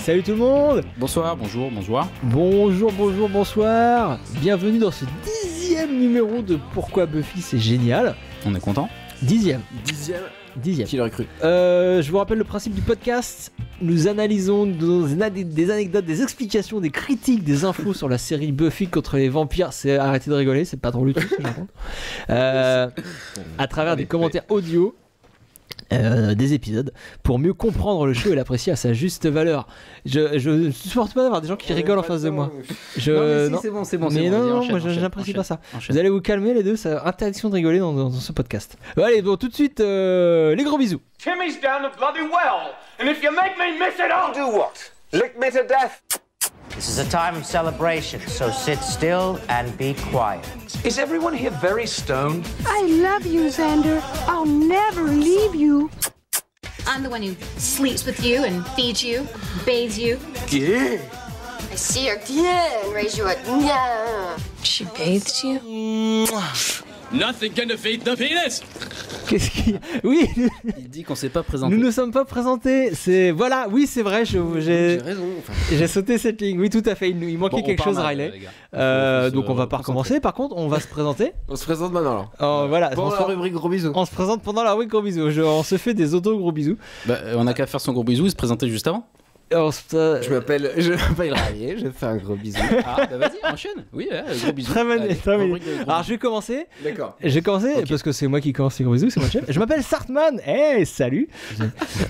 salut tout le monde. Bonsoir, bonjour, bonsoir. Bonjour, bonjour, bonsoir. Bienvenue dans ce 10e numéro de Pourquoi Buffy c'est génial. On est content. 10e. Qui l'aurait cru. Je vous rappelle le principe du podcast. Nous analysons des anecdotes, des explications, des critiques, des infos sur la série Buffy contre les vampires. C'est arrêtez de rigoler, c'est pas drôle du tout ce que je raconte. À travers des commentaires audio. Des épisodes pour mieux comprendre le show et l'apprécier à sa juste valeur. Je ne supporte pas d'avoir des gens qui rigolent en face de moi. Non, c'est bon. Mais non, moi j'apprécie pas ça. Vous allez vous calmer les deux, c'est interdiction de rigoler dans ce podcast. Allez, bon, tout de suite, les gros bisous. Timmy's down the bloody well, and if you make me miss it, I'll Do what? Lick me to death? This is a time of celebration, so sit still and be quiet. Is everyone here very stoned? I love you, Xander. I'll never leave you. I'm the one who sleeps with you and feeds you, bathes you. Yeah. I see her and raise you a yeah. She bathed you? Nothing can defeat the penis. Qu'est-ce qu'il y a ? Oui, Il dit qu'on s'est pas présenté. nous ne sommes pas présentés. C'est voilà, oui, c'est vrai. J'ai raison. J'ai sauté cette ligne. Oui, tout à fait. Il manquait quelque chose, Riley. Donc on va pas recommencer. Par contre, on va se présenter. On se présente maintenant alors. Voilà. Pour la rubrique gros bisous. On se présente pendant la rubrique gros bisous. On se fait des auto gros bisous. Bah, on a qu'à faire son gros bisou et se présenter juste avant. Je m'appelle Riley, je fais un gros bisou. Ah, bah vas-y, enchaîne. Oui, gros bisou. Très bonne. Allez, Très bonne. rubrique de gros Alors je vais commencer. D'accord. J'ai commencé Ok. parce que c'est moi qui commence les gros bisous, c'est moi le chef. Je m'appelle Sartman. Salut.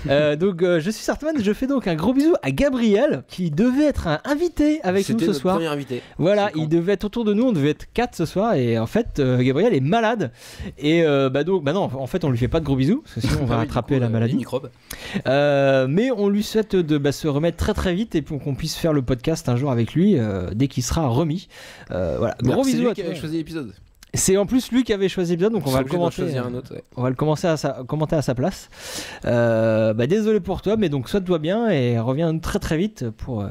Donc je suis Sartman. Je fais donc un gros bisou à Gabriel qui devait être un invité avec nous C'était ce notre soir. premier invité. Voilà, C'est quand il devait être autour de nous, on devait être 4 ce soir et en fait Gabriel est malade et non, en fait on lui fait pas de gros bisous parce que sinon on va Ah oui, attraper du coup, la les maladie. microbes. Mais on lui souhaite de se remettre très très vite et pour qu'on puisse faire le podcast un jour avec lui dès qu'il sera remis. Voilà, gros C'est bisous lui à qui toi. avait choisi l'épisode. C'est en plus lui qui avait choisi l'épisode donc on va le commenter. choisir un autre. Ouais. On va le commencer commenter à sa place. Désolé pour toi, mais donc sois-toi bien et reviens très très vite pour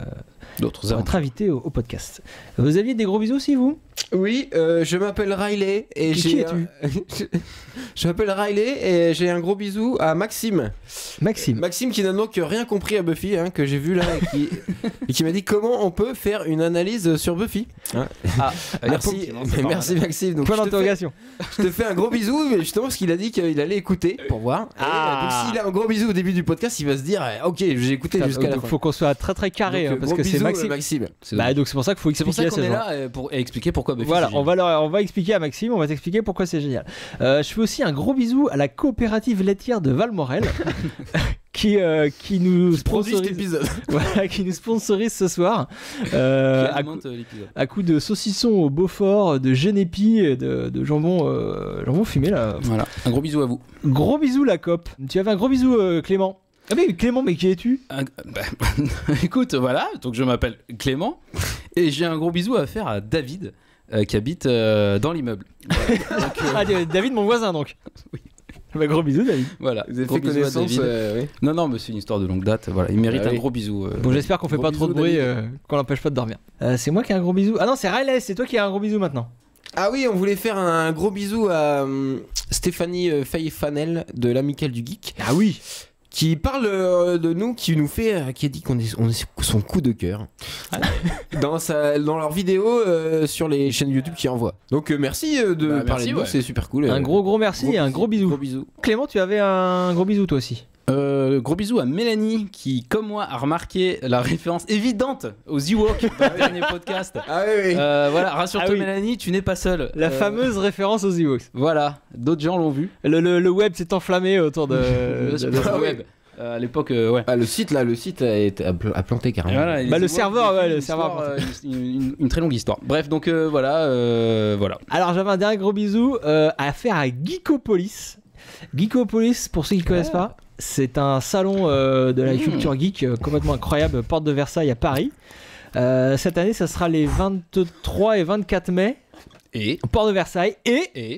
D'autres être invité au podcast. Vous aviez des gros bisous aussi vous ? Oui, je m'appelle Riley et Qui es-tu ? Je m'appelle Riley et j'ai un gros bisou à Maxime. Maxime. Maxime qui n'a donc rien compris à Buffy, que j'ai vu là et qui m'a dit comment on peut faire une analyse sur Buffy. Merci, merci Maxime. Donc Point je te fais- d'interrogation. Je te fais un gros bisou, mais justement parce qu'il a dit qu'il allait écouter pour voir. Donc s'il a un gros bisou au début du podcast, il va se dire ok, j'ai écouté jusqu'à la Donc fin. faut qu'on soit très très carré Donc, parce gros que c'est bisous, Maxime. Maxime. Donc c'est pour ça qu'il faut C'est pour expliquer ça qu'on à est ces gens. là pour expliquer pourquoi Buffy. Voilà, c'est on va expliquer à Maxime, on va t'expliquer pourquoi c'est génial. Je fais aussi un gros bisou à la coopérative laitière de Valmorel qui nous Produit cet sponsorise, épisode. voilà, qui nous sponsorise ce soir qui à alimente l'épisode. coup de saucisson au Beaufort, de genépi et de jambon fumé là. Voilà, un gros bisou à vous. Gros bisou la coop. Tu avais un gros bisou Clément. Ah mais Clément, mais qui es-tu ? Écoute, voilà, donc je m'appelle Clément et j'ai un gros bisou à faire à David qui habite dans l'immeuble. David, mon voisin donc. Oui. Bah, gros bisou David. Voilà, Vous avez gros fait bisou à connaissance, David. oui. Non, mais c'est une histoire de longue date. Voilà, il mérite Ah un oui. gros bisou. Bon, j'espère qu'on fait gros pas trop de bisous, bruit, David. qu'on l'empêche pas de dormir. C'est moi qui ai un gros bisou. Ah non, c'est Riley, c'est toi qui as un gros bisou maintenant. Ah oui, on voulait faire un gros bisou à Stéphanie Faye-Fanel de l'Amicale du Geek. Ah oui. Qui parle de nous, qui a dit qu'on est son coup de cœur dans leur vidéo sur les chaînes YouTube qu'il envoie. Donc merci de parler merci, de nous, ouais. c'est super cool. Un gros merci et un gros bisou. Gros bisou. Clément, tu avais un gros bisou toi aussi. Gros bisou à Mélanie qui, comme moi, a remarqué la référence évidente aux Ewoks dans le dernier podcast. Ah oui. Voilà, rassure-toi Ah oui. Mélanie, tu n'es pas seule. La fameuse référence aux Ewoks. Voilà, d'autres gens l'ont vu. Le web s'est enflammé autour de Sur de- le web. À l'époque, ouais. Ah, le site a planté Et carrément. voilà, les Bah, le Ewoks, serveur, j'ai ouais, fait le une serveur histoire, une très longue histoire. Bref, donc voilà. Alors j'avais un dernier gros bisou à faire à Geekopolis. Geekopolis, pour ceux qui ne connaissent pas, c'est un salon de la culture geek complètement incroyable, porte de Versailles à Paris. Cette année, ça sera les 23 et 24 mai, Et porte de Versailles. Et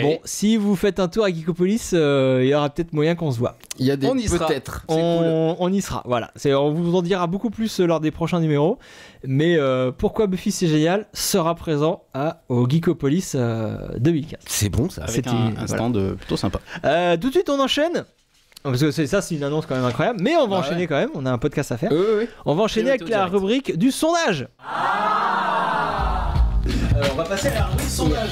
bon, si vous faites un tour à Geekopolis, il y aura peut-être moyen qu'on se voit. Il y a des On y sera. peut-être. On y sera, voilà. On vous en dira beaucoup plus lors des prochains numéros. Mais pourquoi Buffy c'est génial sera présent au Geekopolis 2015. C'est bon ça. avec C'était- un voilà. stand plutôt sympa. Tout de suite, on enchaîne Parce que c'est une annonce quand même incroyable. Mais on va enchaîner quand même. On a un podcast à faire. Oui. On va enchaîner avec la rubrique du sondage. On va passer à la rubrique sondage.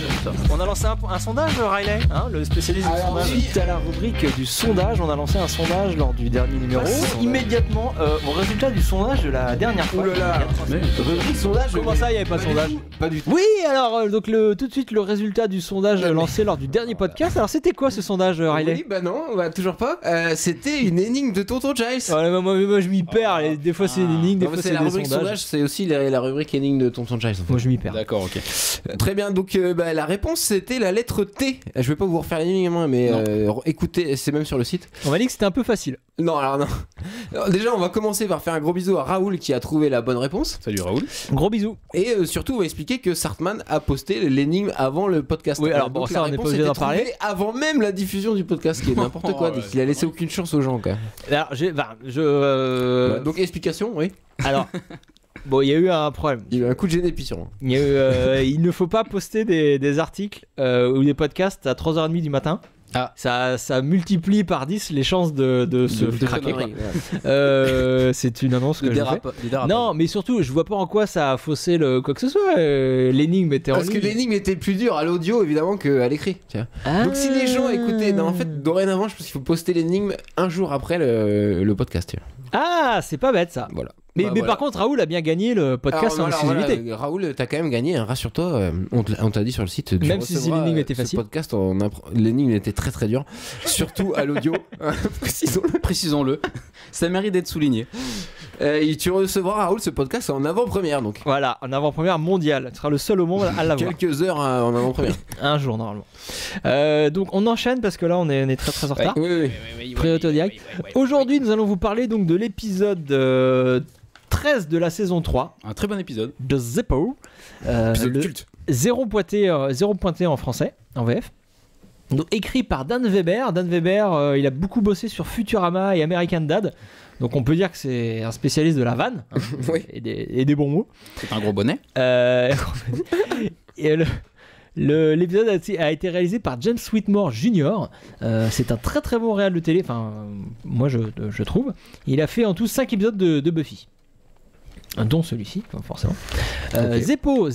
On a lancé un sondage, Riley, le spécialiste du sondage. Suite à la rubrique du sondage, on a lancé un sondage lors du dernier numéro. Immédiatement, au résultat du sondage de la dernière fois. Rubrique sondage. Comment ça, il n'y avait pas de sondage? Pas du tout. Oui, alors donc tout de suite le résultat du sondage lancé lors du dernier podcast. Alors c'était quoi ce sondage, Riley? Oui, bah non, toujours pas. C'était une énigme de Tonton Giles. Moi je m'y perds. Des fois c'est une énigme, des fois c'est la des rubrique sondage. C'est aussi la rubrique énigme de Tonton Giles. Moi je m'y perds. D'accord, ok. Très bien, donc la réponse c'était la lettre T. Je vais pas vous refaire l'énigme, mais écoutez, c'est même sur le site. On m'a dit que c'était un peu facile. Non, alors non. Alors, déjà, on va commencer par faire un gros bisou à Raoul qui a trouvé la bonne réponse. Salut Raoul. Gros bisous. Et surtout, on va expliquer que Sartman a posté l'énigme avant le podcast. Oui, alors bon, ça, on n'est pas obligé d'en parler. Avant même la diffusion du podcast, qui est n'importe quoi. Ouais. Il a laissé aucune chance aux gens, quoi. Alors, Donc, explication, oui. Alors. Bon, il y a eu un problème. Il y a eu un coup de génépi sur moi. Il y a eu, il ne faut pas poster des articles ou des podcasts à 3h30 du matin. Ah. Ça multiplie par 10 les chances de se craquer. C'est une annonce que je fais. Non, mais surtout, je vois pas en quoi ça a faussé quoi que ce soit. L'énigme était en ligne. Parce que l'énigme était plus dure à l'audio évidemment qu'à l'écrit. Donc si les gens écoutaient, en fait, dorénavant, je pense qu'il faut poster l'énigme un jour après le podcast. Ah, c'est pas bête ça. Voilà. Mais voilà. par contre, Raoul a bien gagné le podcast en exclusivité. Voilà, Raoul, t'as quand même gagné, rassure-toi. On t'a dit sur le site. Même si l'énigme était facile. Podcast, l'énigme était très très dure, surtout à l'audio. Précisons-le. Ça mérite d'être souligné. Et tu recevras, Raoul, ce podcast en avant-première donc. Voilà, en avant-première mondiale. Tu seras le seul au monde à l'avoir. Quelques heures en avant-première. Un jour normalement. Donc on enchaîne parce que là on est très très en retard. Oui. Priorité au direct. Aujourd'hui nous allons vous parler donc de l'épisode 13 de la saison 3. Un très bon épisode. De Zeppo. Épisode culte. Zéro pointé en français, en VF. Donc, écrit par Dan Weber. Dan Weber, il a beaucoup bossé sur Futurama et American Dad. Donc on peut dire que c'est un spécialiste de la vanne oui. et des bons mots. C'est un gros bonnet. Et l'épisode a été réalisé par James Whitmore Jr. C'est un très très bon réal de télé. Enfin, moi je trouve. Il a fait en tout 5 épisodes de Buffy. Dont celui-ci, forcément. Okay. Zeppo,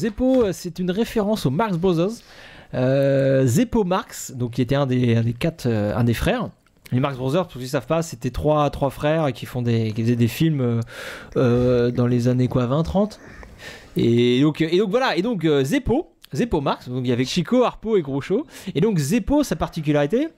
c'est une référence aux Marx Brothers. Zeppo Marx, donc qui était un des frères. Les Marx Brothers, pour ceux qui ne savent pas, c'était trois frères qui faisaient des films dans les années 20-30. Et donc voilà. Et donc Zeppo Marx, donc il y avait Chico, Harpo et Groucho. Et donc Zeppo, sa particularité,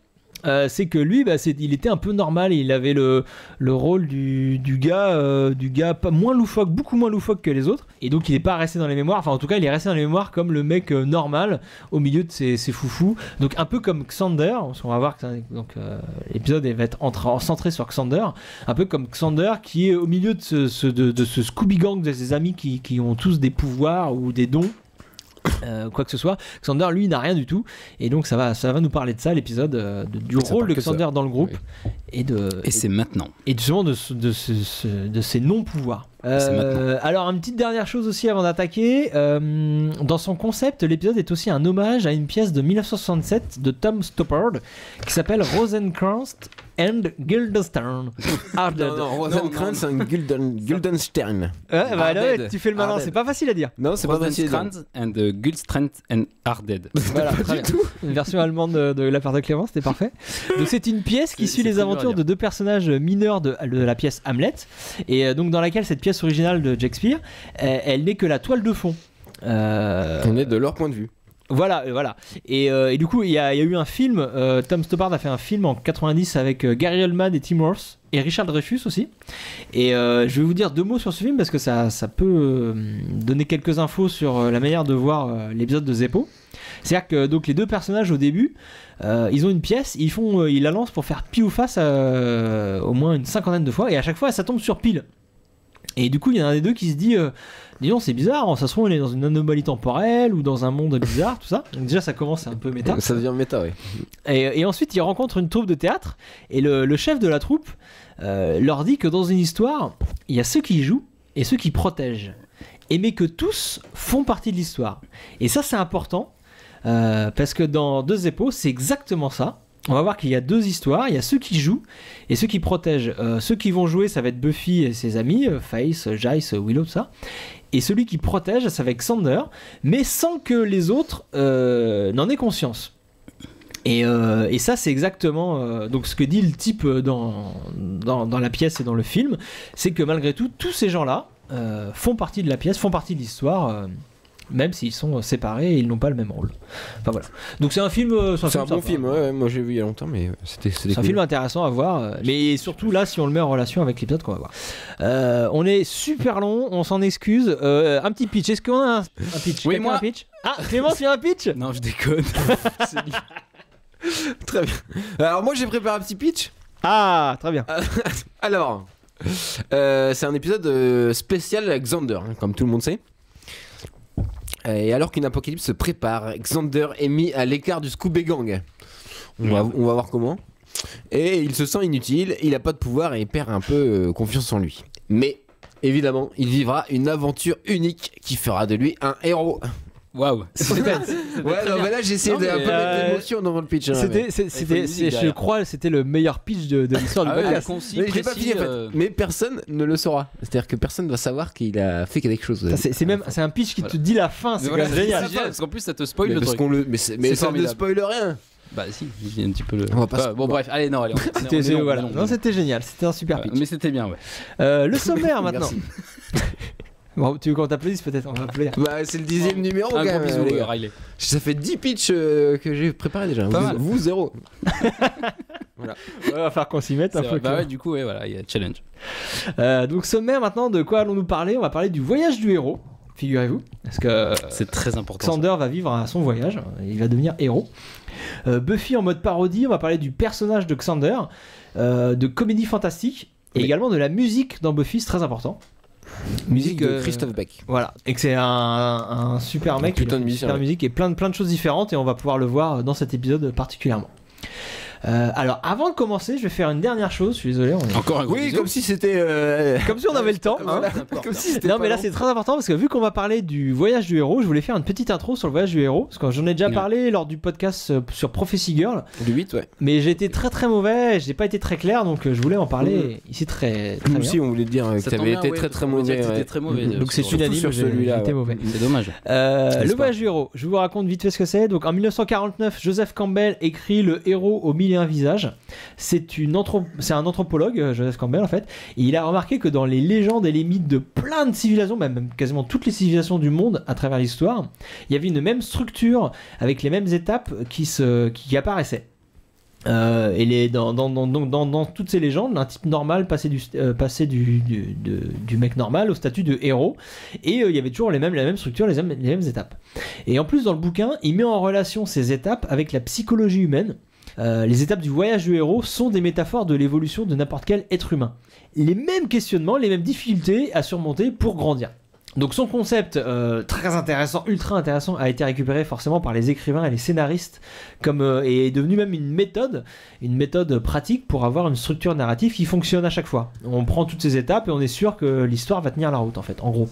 c'est que lui, il était un peu normal. Il avait le rôle du gars pas moins loufoque, beaucoup moins loufoque que les autres. Et donc il n'est pas resté dans les mémoires. Enfin, en tout cas, il est resté dans les mémoires comme le mec normal au milieu de ses foufous. Donc un peu comme Xander. On va voir que l'épisode va être centré sur Xander. Un peu comme Xander qui est au milieu de ce Scooby Gang de ses amis qui ont tous des pouvoirs ou des dons. Quoi que ce soit, Xander lui n'a rien du tout et donc ça va nous parler de ça, l'épisode du rôle de Xander dans le groupe, oui. et c'est maintenant et justement de ses non-pouvoirs. Alors une petite dernière chose aussi avant d'attaquer, dans son concept l'épisode est aussi un hommage à une pièce de 1967 de Tom Stoppard qui s'appelle Rosencrantz and Guildenstern. Non, Rosencrantz and Guildenstern. Là, tu fais le malin, c'est pas facile à dire. Non, c'est pas facile. Rosencrantz and Guildenstern and Arded. Voilà, très bien. Une version allemande de la part de Clément, c'était parfait. Donc c'est une pièce qui suit les aventures de deux personnages mineurs de la pièce Hamlet, et donc dans laquelle cette pièce originale de Shakespeare, elle n'est que la toile de fond. On est de leur point de vue. Voilà. Et du coup, il y a eu un film. Tom Stoppard a fait un film en 90 avec Gary Oldman et Tim Roth et Richard Dreyfuss aussi. Et je vais vous dire 2 mots sur ce film parce que ça peut donner quelques infos sur la manière de voir l'épisode de Zeppo. C'est-à-dire que donc les deux personnages au début, ils ont une pièce, ils la lancent pour faire pile ou face au moins une 50aine de fois, et à chaque fois ça tombe sur pile. Et du coup, il y en a un des deux qui se dit disons, c'est bizarre, ça se trouve, on est dans une anomalie temporelle ou dans un monde bizarre, tout ça. Donc, déjà, ça commence un peu méta. Ça devient méta, oui. Et ensuite, il rencontre une troupe de théâtre, et le chef de la troupe leur dit que dans une histoire, il y a ceux qui jouent et ceux qui protègent. Mais que tous font partie de l'histoire. Et ça, c'est important, parce que dans Deux Zeppo, c'est exactement ça. on va voir qu'il y a 2 histoires. Il y a ceux qui jouent et ceux qui protègent. Ceux qui vont jouer, ça va être Buffy et ses amis, Faith, Giles, Willow, tout ça. Et celui qui protège, ça va être Xander, mais sans que les autres n'en aient conscience. Et ça, c'est exactement donc ce que dit le type dans la pièce et dans le film, c'est que malgré tout, tous ces gens-là font partie de la pièce, font partie de l'histoire, même s'ils sont séparés et ils n'ont pas le même rôle. Enfin voilà. Donc c'est un film, c'est un bon film. Ouais, moi j'ai vu il y a longtemps, mais c'était un film intéressant à voir. Mais surtout là, si on le met en relation avec l'épisode qu'on va voir. On est super long, on s'en excuse. Un petit pitch. Est-ce qu'on a un pitch? Oui, moi. Un pitch. Ah, Clément, tu as un pitch? Non, je déconne. Très bien. Alors moi j'ai préparé un petit pitch. Ah, très bien. Alors, c'est un épisode spécial avec Xander, hein, comme tout le monde sait. Et alors qu'une apocalypse se prépare, Xander est mis à l'écart du Scooby Gang. On va voir comment. Et il se sent inutile, il n'a pas de pouvoir et il perd un peu confiance en lui. Mais évidemment, il vivra une aventure unique qui fera de lui un héros. Waouh. Ouais, non, mais là j'ai essayé de un peu mettre d'émotion dans le pitch. Hein, je crois, c'était le meilleur pitch de l'histoire du podcast. Concis, mais j'ai pas fini en fait. Mais personne ne le saura. C'est-à-dire que personne ne va savoir qu'il a fait quelque chose. C'est un pitch qui te dit la fin. C'est voilà, génial. Parce qu'en plus ça te spoil le truc. Mais ça ne spoil rien. Bah si, il y a un petit peu le. On va pas bon bref, allez non, c'était génial, c'était un super pitch. Mais c'était bien, ouais. Le sommaire maintenant. Bon, tu veux qu'on t'applaudisse peut-être? On va applaudir. Bah, c'est le 10e numéro, un gars. Gros bisou, Riley. Ça fait 10 pitchs que j'ai préparé déjà. Vous 0. Voilà. Ouais, on va faire qu'on s'y mette un peu. Bah ouais, du coup, ouais, voilà, il y a challenge. Donc, sommaire maintenant, de quoi allons-nous parler? On va parler du voyage du héros, figurez-vous. Parce que c'est très important. Xander va vivre son voyage, il va devenir héros. Buffy en mode parodie, on va parler du personnage de Xander, de comédie fantastique, et également de la musique dans Buffy, c'est très important. Musique de Christophe Beck. Voilà, et que c'est un super mec, putain de musicien, super musique et plein de choses différentes, et on va pouvoir le voir dans cet épisode particulièrement. Alors avant de commencer, je vais faire une dernière chose, je suis désolé. Encore un gros bisou. Comme si c'était. Comme si on avait le temps. Comme si c'était non, mais là c'est très important parce que vu qu'on va parler du voyage du héros, je voulais faire une petite intro sur le voyage du héros. Parce que j'en ai déjà parlé lors du podcast sur Prophecy Girl. Du 8, ouais. Mais j'ai été très très mauvais, j'ai pas été très clair, donc je voulais en parler ici très bien. Nous aussi, on voulait dire que t'avais été très mauvais. C'était très mauvais. Donc c'est unanime sur celui-là. J'étais mauvais. C'est dommage. Le voyage du héros, je vous raconte vite fait ce que c'est. Donc en 1949, Joseph Campbell écrit Le héros aux mille et un visages. C'est un anthropologue, Joseph Campbell en fait, et il a remarqué que dans les légendes et les mythes de plein de civilisations, même quasiment toutes les civilisations du monde à travers l'histoire, il y avait une même structure avec les mêmes étapes qui apparaissaient. Et dans toutes ces légendes, un type normal passait du mec normal au statut de héros, et il y avait toujours la même structure, les mêmes étapes. Et en plus dans le bouquin, il met en relation ces étapes avec la psychologie humaine. Les étapes du voyage du héros sont des métaphores de l'évolution de n'importe quel être humain. Les mêmes questionnements, les mêmes difficultés à surmonter pour grandir. Donc son concept très intéressant, ultra intéressant, a été récupéré forcément par les écrivains et les scénaristes et est devenu même une méthode pratique pour avoir une structure narrative qui fonctionne à chaque fois. On prend toutes ces étapes et on est sûr que l'histoire va tenir la route en fait, en gros.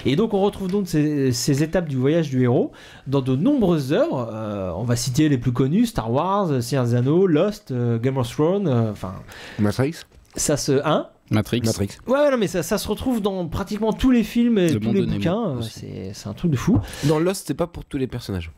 Et donc on retrouve donc ces étapes du voyage du héros dans de nombreuses œuvres. On va citer les plus connues, Star Wars, Seigneur des Anneaux, Lost, Game of Thrones, Matrix. Ça se... Matrix. Ouais, non, mais ça se retrouve dans pratiquement tous les films et tous les bouquins. C'est un truc de fou. Dans Lost, c'est pas pour tous les personnages.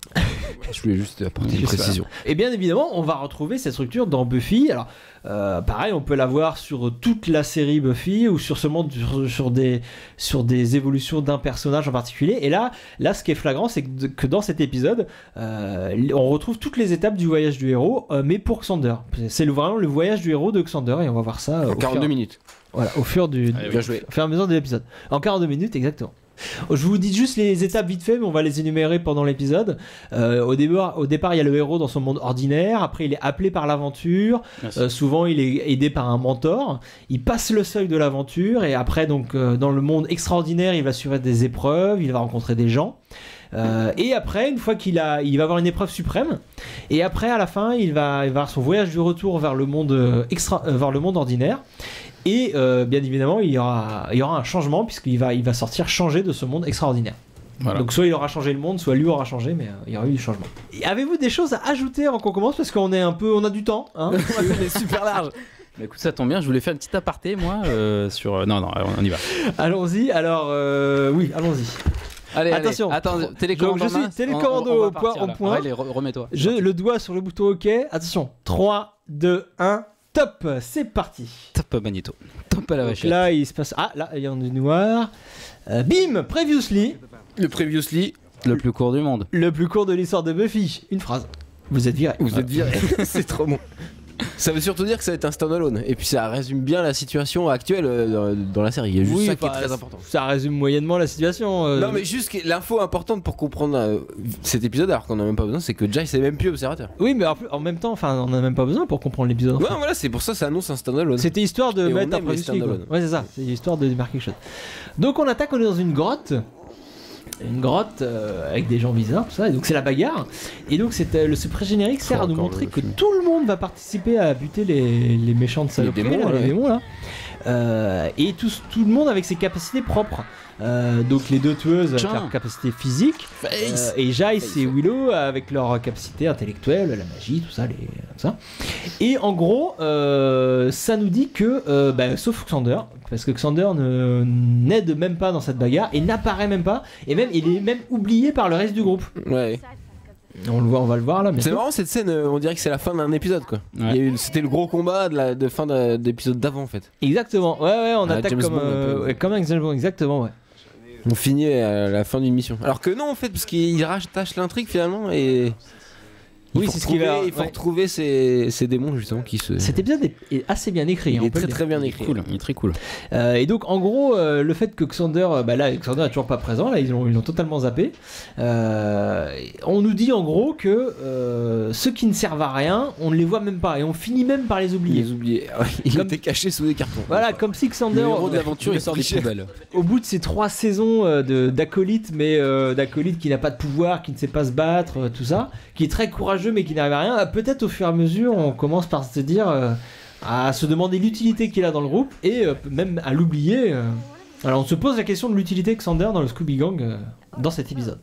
Je voulais juste apporter une précision. Et bien évidemment, on va retrouver cette structure dans Buffy. Alors, pareil, on peut la voir sur toute la série Buffy ou sur des évolutions d'un personnage en particulier. Et là, ce qui est flagrant, c'est que dans cet épisode, on retrouve toutes les étapes du voyage du héros, mais pour Xander. C'est vraiment le voyage du héros de Xander, et on va voir ça en 42 minutes. Voilà, au fur et à mesure de l'épisode. En 42 minutes, exactement. Je vous dis juste les étapes vite fait, mais on va les énumérer pendant l'épisode. Au départ, il y a le héros dans son monde ordinaire. Après, il est appelé par l'aventure. Souvent, il est aidé par un mentor. Il passe le seuil de l'aventure. Et après, donc, dans le monde extraordinaire, il va suivre des épreuves. Il va rencontrer des gens. Et après, une fois il va avoir une épreuve suprême, et après à la fin il va avoir son voyage du retour vers le monde ordinaire, et bien évidemment il y aura un changement puisqu'il va sortir changé de ce monde extraordinaire. Voilà. Donc soit il aura changé le monde, soit lui aura changé, mais il y aura eu du changement. Et avez-vous des choses à ajouter avant qu'on commence, parce qu'on est on a du temps, hein. On est super large. Bah écoute, ça tombe bien, je voulais faire une petite aparté moi sur. Non, on y va. Allons-y, alors oui, allons-y. Allez, attention. Attends, télécommande. Donc, je suis télécommando au point. Allez, remets-toi. Le doigt sur le bouton OK. Attention. 3, 2, 1, top. C'est parti. Top Magneto. Top à la Donc vachette. là, il se passe. Ah, là, il y a du noir. Bim, previously. Le previously. Le plus court du monde. Le plus court de l'histoire de Buffy. Une phrase. Vous êtes viré. Vous êtes viré. C'est trop bon. Ça veut surtout dire que ça va être un standalone. Et puis ça résume bien la situation actuelle dans la série. Il y a juste ça qui est très important. Ça résume moyennement la situation. Non, mais juste l'info importante pour comprendre cet épisode, alors qu'on n'a même pas besoin, c'est que Jai c'est même plus observateur. Oui, mais en même temps, on n'a même pas besoin pour comprendre l'épisode. Ouais, voilà, c'est pour ça que ça annonce un standalone. C'était histoire de Et mettre on un aime les previously, quoi. standalone. Ouais, c'est ça. C'est histoire de démarquer quelque chose. Donc on attaque, on est dans une grotte. Une grotte avec des gens bizarres, tout ça, et donc c'est la bagarre. Et donc ce pré-générique sert à nous montrer que tout le monde va participer à buter les méchants de saloperies, les démons là. Et tout le monde avec ses capacités propres. Donc les deux tueuses avec leur capacité physique, et Jace et Willow avec leur capacité intellectuelle, la magie, tout ça, ça. Et en gros, ça nous dit que, sauf Xander, parce que Xander n'aide même pas dans cette bagarre et n'apparaît même pas, et même il est même oublié par le reste du groupe. Ouais. On va le voir là. C'est marrant cette scène, on dirait que c'est la fin d'un épisode quoi. Ouais. C'était le gros combat de fin d'épisode d'avant en fait. Exactement. Ouais, on attaque James Bond, comme un James Bond, exactement, ouais. On finit à la fin d'une mission. Alors que non en fait, parce qu'il rattache l'intrigue finalement et. Oui, c'est ce qu'il va. Il faut retrouver ces démons justement qui se. Cet épisode est assez bien écrit. Il est très bien écrit. Cool, il est très cool. Et donc en gros, le fait que Xander, Xander est toujours pas présent, là ils l'ont totalement zappé. On nous dit en gros que ceux qui ne servent à rien, on ne les voit même pas et on finit même par les oublier. Il était caché sous des cartons. Voilà, comme si Xander, le héros de l'aventure, il sort des poubelles. Au bout de ces 3 saisons d'acolyte, mais d'acolyte qui n'a pas de pouvoir, qui ne sait pas se battre, tout ça, qui est très courageux mais qui n'arrive à rien, peut-être au fur et à mesure on commence par se dire à se demander l'utilité qu'il a dans le groupe et même à l'oublier. Alors on se pose la question de l'utilité de Xander dans le Scooby Gang dans cet épisode.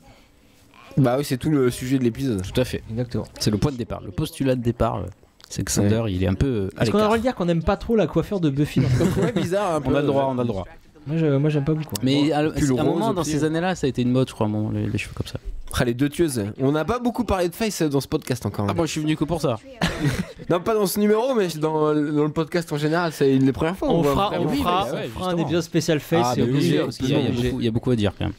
Bah oui, c'est tout le sujet de l'épisode. Tout à fait. Exactement. C'est le point de départ, le postulat de départ. C'est que Xander, il est un peu à Est-ce qu'on a le l'écart. droit de dire qu'on n'aime pas trop la coiffure de Buffy dans ce Ouais, bizarre un peu. On a le droit. Moi j'aime pas beaucoup. Mais à un moment rose dans au pied. ces années-là, ça a été une mode, je crois, les cheveux comme ça. Les deux tueuses. On n'a pas beaucoup parlé de Face dans ce podcast encore. Ah, moi je suis venu que pour ça. Non, pas dans ce numéro, mais dans le podcast en général, c'est une des premières fois. On voit fera vraiment Face. un épisode spécial Face. Ah, c'est obligé. parce qu'il y a beaucoup à dire quand même.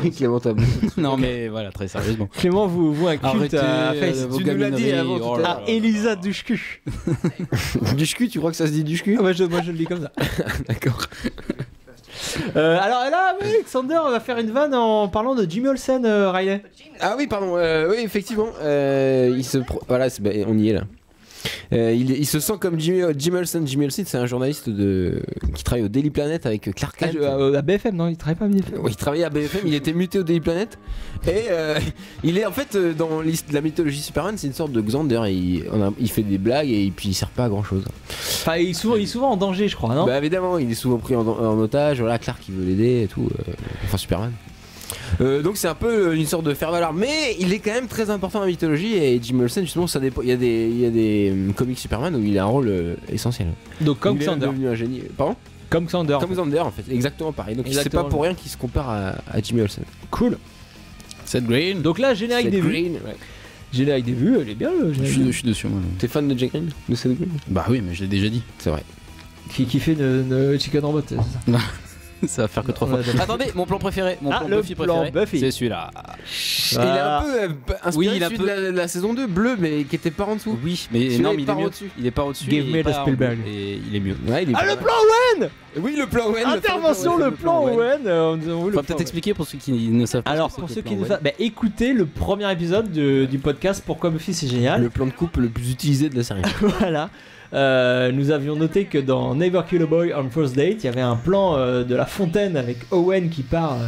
Oui, Clément, t'as Non, mais voilà, très sérieusement. Clément vous un culte Arrêtez à Face. vos Tu nous l'as dit gamineries, avant tout à l'heure. À Elisa Dushku. Dushku, tu crois que ça se dit Dushku? Moi je le dis comme ça. D'accord. Alors là, oui, Xander va faire une vanne en parlant de Jimmy Olsen, Riley. Ah oui, pardon, oui, effectivement. Voilà, on y est là. Il se sent comme Jimmy Olsen. Jimmy Olsen, c'est un journaliste qui travaille au Daily Planet avec Clark Kent. À BFM, non, il travaille pas à BFM. Oui, il travaillait à BFM, il était muté au Daily Planet. Et il est en fait dans la mythologie Superman, c'est une sorte de Xander. Il fait des blagues et puis il sert pas à grand chose. Enfin, il est souvent en danger, je crois, non? Bah évidemment, il est souvent pris en otage. Voilà, Clark qui veut l'aider et tout. Enfin, Superman. Donc c'est un peu une sorte de faire-valoir, mais il est quand même très important dans la mythologie. Et Jimmy Olsen, justement, ça dépend. Il y a des comics Superman où il a un rôle essentiel. Donc comme il est Xander. devenu un génie. Pardon? Comme Xander. Comme Xander en fait, exactement pareil. Donc c'est Exactement. pas pour rien qu'il se compare à Jimmy Olsen. Cool. Seth Green. Donc là, générique des vues. Green, ouais. Générique des vues, elle est bien le générique. Je suis dessus, moi. T'es fan de Jack Green? De Seth Green? Bah oui, mais je l'ai déjà dit. C'est vrai. Qui fait de Chicken Robot, c'est ça? Ça va faire que 3 fois. Attendez, mon plan préféré, mon plan le Buffy plan préféré, Buffy. c'est celui-là. Il est un peu inspiré Oui, il a celui peu- de la saison 2, bleu, mais qui était pas en dessous. Oui, mais Celui-là non, est mais il pas est mieux. au-dessus. Il est pas au-dessus. Give il me est the pas en Spielberg. bleu, Et il est mieux. Ouais, il est Ah, pas le mal. plan Owen! Oui, le plan Owen. Intervention, le plan Owen. On va peut-être expliquer pour ceux qui ne savent pas. Alors, ce que pour c'est ceux que qui le ne plan savent, écoutez le premier épisode du podcast Pourquoi Buffy c'est génial. Le plan de coupe le plus utilisé de la série. Voilà. Nous avions noté que dans Never Kill a Boy on First Date, il y avait un plan de la fontaine avec Owen qui part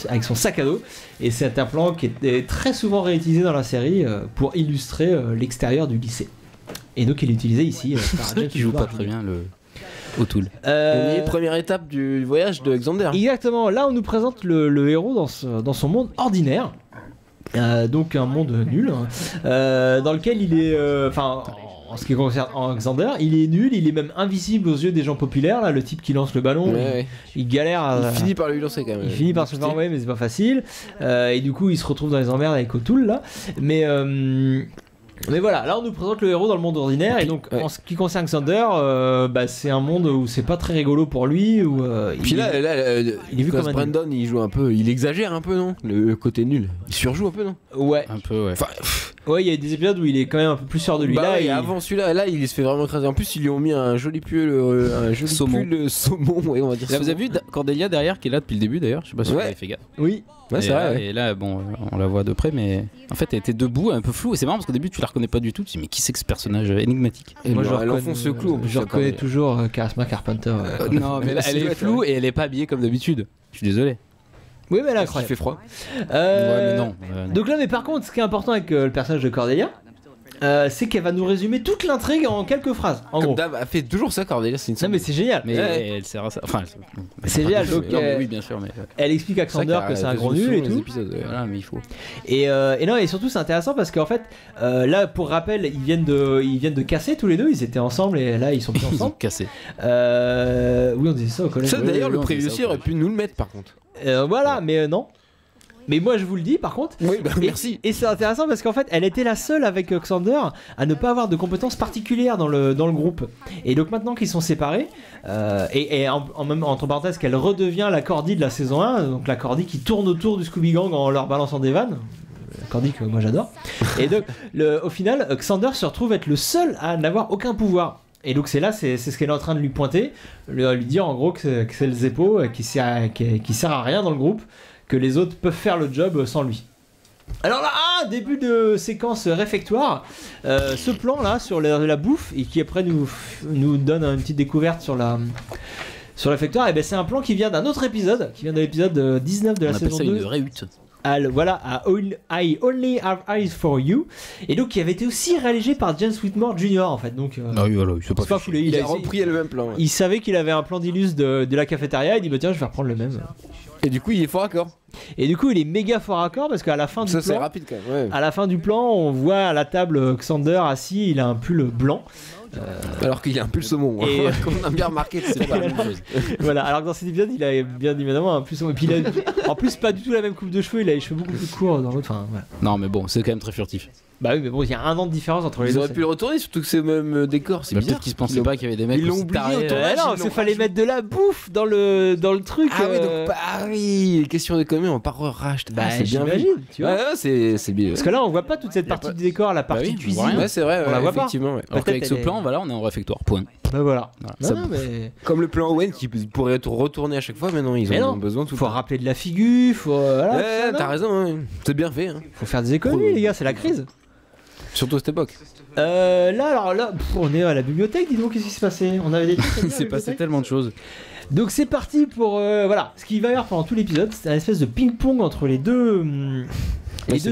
avec son sac à dos. Et c'est un plan qui est très souvent réutilisé dans la série pour illustrer l'extérieur du lycée. Et donc il est utilisé ici par C'est vrai James qu'il joue pas Barclay. très bien le. O'Toole. Première étape du voyage de Xander. Exactement, là on nous présente le héros dans son monde ordinaire. Donc un monde nul, dans lequel il est... en ce qui concerne Xander, il est nul, il est même invisible aux yeux des gens populaires, là, le type qui lance le ballon, il galère. Il finit par lui lancer quand même. Il finit par se faire envoyer, mais c'est pas facile. Et du coup, il se retrouve dans les emmerdes avec O'Toole, là. Mais voilà, là on nous présente le héros dans le monde ordinaire, et donc en ce qui concerne Xander, c'est un monde où c'est pas très rigolo pour lui. Où, puis là, il est vu comme Brandon, il joue un peu, il exagère un peu, non? Le côté nul, il surjoue un peu, non? Ouais, un peu, ouais. Ouais, il y a des épisodes où il est quand même un peu plus sûr de lui. Là, et avant celui-là, là, il se fait vraiment écraser. En plus, ils lui ont mis un joli pull, un joli saumon, ouais, on va dire. Là, vous avez vu Cordelia derrière, qui est là depuis le début d'ailleurs. Je sais pas si vous avez fait gaffe. Oui. Ouais, c'est vrai. Et là, bon, on la voit de près, mais en fait, elle était debout, un peu floue. Et c'est marrant parce qu'au début, tu la reconnais pas du tout. Tu te dis, mais qui c'est que ce personnage énigmatique? Et moi, elle enfonce le clou. Je reconnais toujours Charisma Carpenter. Non, mais là, elle est floue et elle est pas habillée comme d'habitude. Je suis désolé. Oui, mais là, il fait froid. Ouais, mais non. Donc là, mais par contre, ce qui est important avec le personnage de Cordelia, c'est qu'elle va nous résumer toute l'intrigue en quelques phrases. En gros. Dave a fait toujours ça, Cordelia, c'est une Non, mais c'est génial. Mais elle sert à ça. Enfin, c'est génial. Donc, oui, bien sûr. Mais elle explique à Xander que c'est un gros nul et tout. Voilà, mais il faut. Et non, et surtout, c'est intéressant parce qu'en fait, là, pour rappel, ils viennent de casser tous les deux. Ils étaient ensemble et là, ils sont plus ensemble. Ils ont cassé. Oui, on disait ça au collège. Ça, d'ailleurs, le prévisier aurait pu nous le mettre, par contre. Voilà, mais non. Mais moi je vous le dis par contre, merci. Et c'est intéressant parce qu'en fait elle était la seule avec Xander à ne pas avoir de compétences particulières dans le groupe. Et donc maintenant qu'ils sont séparés, et même entre parenthèses qu'elle redevient la Cordy de la saison 1, donc la Cordy qui tourne autour du Scooby Gang en leur balançant des vannes. Cordy que moi j'adore. Et donc au final Xander se retrouve être le seul à n'avoir aucun pouvoir. Et donc c'est ce qu'elle est en train de lui pointer, lui dire en gros que c'est le Zeppo qui sert à rien dans le groupe, que les autres peuvent faire le job sans lui. Alors là, début de séquence réfectoire, ce plan là sur la bouffe et qui après nous donne une petite découverte sur la réfectoire, et ben c'est un plan qui vient d'un autre épisode, qui vient de l'épisode 19 de la saison 2. On appelle ça une vraie hutte. Voilà, à I Only Have Eyes for You, et donc qui avait été aussi réalisé par James Whitmore Jr. en fait. Donc oui, voilà, c'est pas fou, il a repris le même plan. Ouais. Il savait qu'il avait un plan d'illus de la cafétéria, il dit bah tiens je vais reprendre le même. Et du coup il est fort à corps. Et du coup il est méga fort à corps parce qu'à la fin du plan, c'est rapide quand même. Ouais. À la fin du plan, on voit à la table Xander assis, il a un pull blanc. Alors qu'il a un pull saumon, et comme on a bien remarqué, c'est pas la même chose. Voilà, alors que dans cet épisode, il a bien évidemment un pull saumon. Et puis il a, en plus, pas du tout la même coupe de cheveux, il a les cheveux beaucoup plus courts dans l'autre. Enfin, ouais. Non, mais bon, c'est quand même très furtif. Bah oui, mais bon, il y a 1 an de différence entre les deux. Ils auraient pu le retourner, surtout que c'est le même décor. C'est bizarre. Peut-être qu'ils se pensaient pas qu'il y avait des mecs. Ils l'ont oublié au tournage. Non, il fallait mettre de la bouffe dans le truc. Ah oui, donc oui, question d'économie, on part racheter. Bah, c'est bien vu, tu vois. Ouais, c'est bien. Parce que là, on voit pas toute cette partie du décor, la partie cuisine. Ouais, c'est vrai, on la voit pas. Effectivement. Alors qu'avec ce plan, voilà, on est en réfectoire. Point. Bah voilà. Mais... Comme le plan Owen qui pourrait être retourné à chaque fois, mais non, ils ont besoin tout. Faut rappeler de la figure, faut. Ouais, t'as raison, c'est bien fait. Faut faire des économies, les gars, c'est la crise. Surtout à cette époque. Là, on est à la bibliothèque, dis donc, qu'est-ce qui s'est passé? On avait des trucs. Il s'est passé tellement de choses. Donc c'est parti pour voilà, ce qui va y avoir pendant tout l'épisode, c'est un espèce de ping-pong entre les deux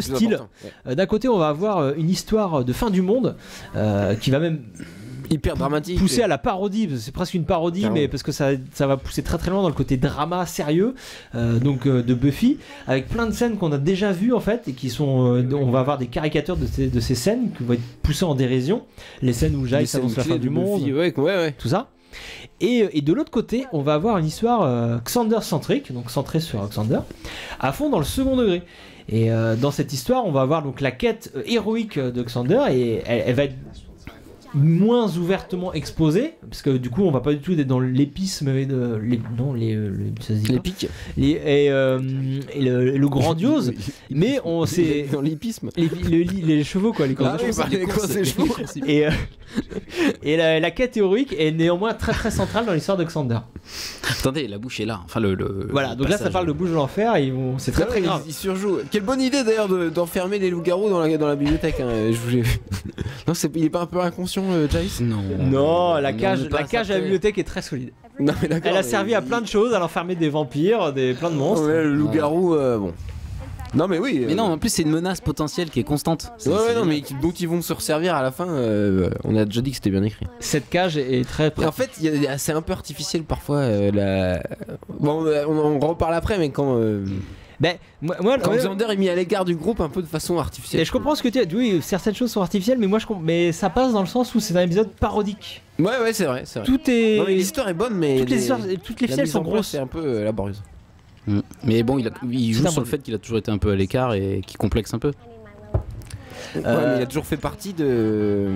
styles. D'un côté, on va avoir une histoire de fin du monde qui va même hyper dramatique, pousser à la parodie, c'est presque une parodie, mais parce que ça va pousser très très loin dans le côté drama sérieux de Buffy, avec plein de scènes qu'on a déjà vues en fait, et qui sont on va avoir des caricatures de ces scènes qui vont être poussées en dérision, les scènes où Giles annonce la fin du monde, Buffy, tout ça. Et de l'autre côté, on va avoir une histoire Xander-centrique, donc centrée sur Xander, à fond dans le second degré. Et dans cette histoire, on va avoir donc la quête héroïque de Xander, et elle va être moins ouvertement exposée, parce que du coup on va pas du tout être dans l'épisme et l'épique et le grandiose, mais on c'est dans l'épisme les chevaux quoi, les chevaux. Et la quête théorique est néanmoins très très centrale dans l'histoire de Xander. Attendez, la bouche est là, enfin voilà, donc là ça parle de bouche de l'enfer, et c'est très très grave. Ils surjouent. Quelle bonne idée d'ailleurs d'enfermer les loups-garous dans la bibliothèque, hein. Non, il est pas un peu inconscient, Giles? Non, la cage à la bibliothèque est très solide. Non, mais elle a servi à plein de choses, à l'enfermer des vampires, plein de monstres. Ouais, le loup-garou, bon. Non mais oui. Mais non, en plus c'est une menace potentielle qui est constante. Ouais, non mais dont ils vont se resservir à la fin. On a déjà dit que c'était bien écrit. Cette cage est très. Et en fait, c'est un peu artificiel parfois. Bon, on reparle après, mais quand. Ben, moi, quand Xander est mis à l'écart du groupe un peu de façon artificielle. Et je comprends ce que tu as dit. Oui, certaines choses sont artificielles, mais moi mais ça passe dans le sens où c'est un épisode parodique. Ouais, c'est vrai. Tout est. Non, mais l'histoire est bonne, mais toutes les ficelles sont grosses. C'est un peu laborieuse. Mais bon, il joue sur le fait qu'il a toujours été un peu à l'écart et qu'il complexe un peu. Ouais, mais il a toujours fait partie de.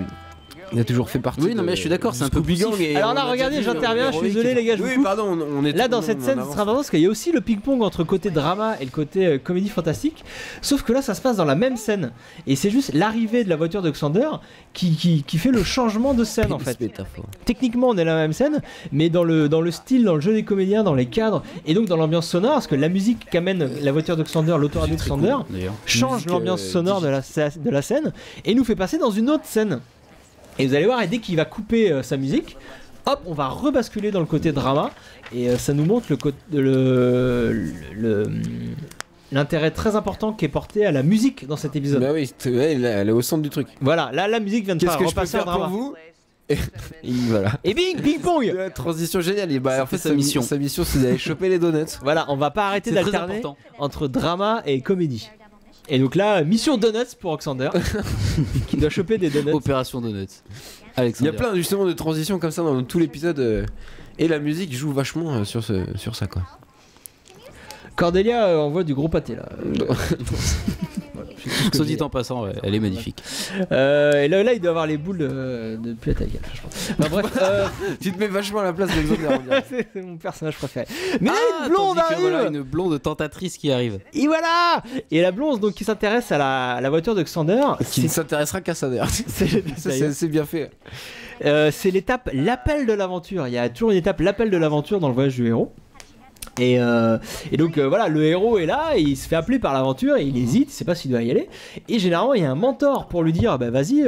Il a toujours fait partie. Oui, non, mais je suis d'accord, c'est un peu Gang. Alors là, regardez, j'interviens, je suis désolé, les gars. Oui, pardon, on est là dans cette scène, ce sera important parce qu'il y a aussi le ping-pong entre le côté drama et le côté comédie fantastique. Sauf que là, ça se passe dans la même scène. Et c'est juste l'arrivée de la voiture de Xander qui fait le changement de scène en fait. Techniquement, on est dans la même scène, mais dans le style, dans le jeu des comédiens, dans les cadres et donc dans l'ambiance sonore, parce que la musique qu'amène la voiture de Xander, l'autoradio de Xander, change l'ambiance sonore de la scène et nous fait passer dans une autre scène. Et vous allez voir, et dès qu'il va couper sa musique, hop, on va rebasculer dans le côté drama et ça nous montre l'intérêt très important qui est porté à la musique dans cet épisode. Bah oui, elle est au centre du truc. Voilà, là la musique vient de repasser un drama. Pour vous et voilà. Et bing, ping pong. La transition géniale. Et bah en fait sa mission c'est d'aller choper les donuts. Voilà, on va pas arrêter d'alterner entre drama et comédie. Et donc là, mission donuts pour Xander qui doit choper des donuts. Opération donuts. Alexander. Il y a plein justement de transitions comme ça dans tout l'épisode et la musique joue vachement sur ça quoi. Cordelia envoie du gros pâté là. Soit dit en passant, ouais, elle est magnifique. Et là, il doit avoir les boules de plus à taille, je pense. Bah, bref, tu te mets vachement à la place d'Alexander. C'est mon personnage préféré. Mais là, une blonde arrive. Voilà, une blonde tentatrice qui arrive. Et voilà. Et la blonde donc qui s'intéresse à la voiture de Xander, qui ne s'intéressera qu'à ça d'ailleurs. C'est bien fait. C'est l'étape l'appel de l'aventure. Il y a toujours une étape l'appel de l'aventure dans le voyage du héros. Et donc voilà, le héros est là, et il se fait appeler par l'aventure et il hésite, il sait pas s'il doit y aller. Et généralement il y a un mentor pour lui dire bah vas-y,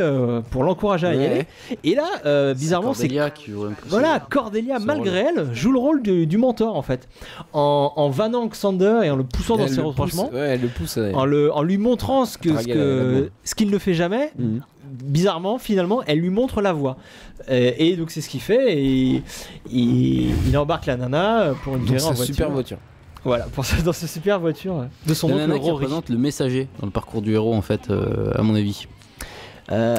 pour l'encourager à y aller. Et là bizarrement c'est Cordelia qui voilà, Cordelia malgré elle joue le rôle du mentor en fait, en vannant Xander et en le poussant dans ses retranchements. Ouais, elle le pousse. En lui montrant ce qu'il ne fait jamais. Bizarrement, finalement, elle lui montre la voie. Et donc c'est ce qu'il fait. Et il embarque la nana pour une virée en voiture. Super voiture. Voilà, dans cette super voiture de son oncle Rory. Qui Rory. représente le messager dans le parcours du héros en fait, à mon avis.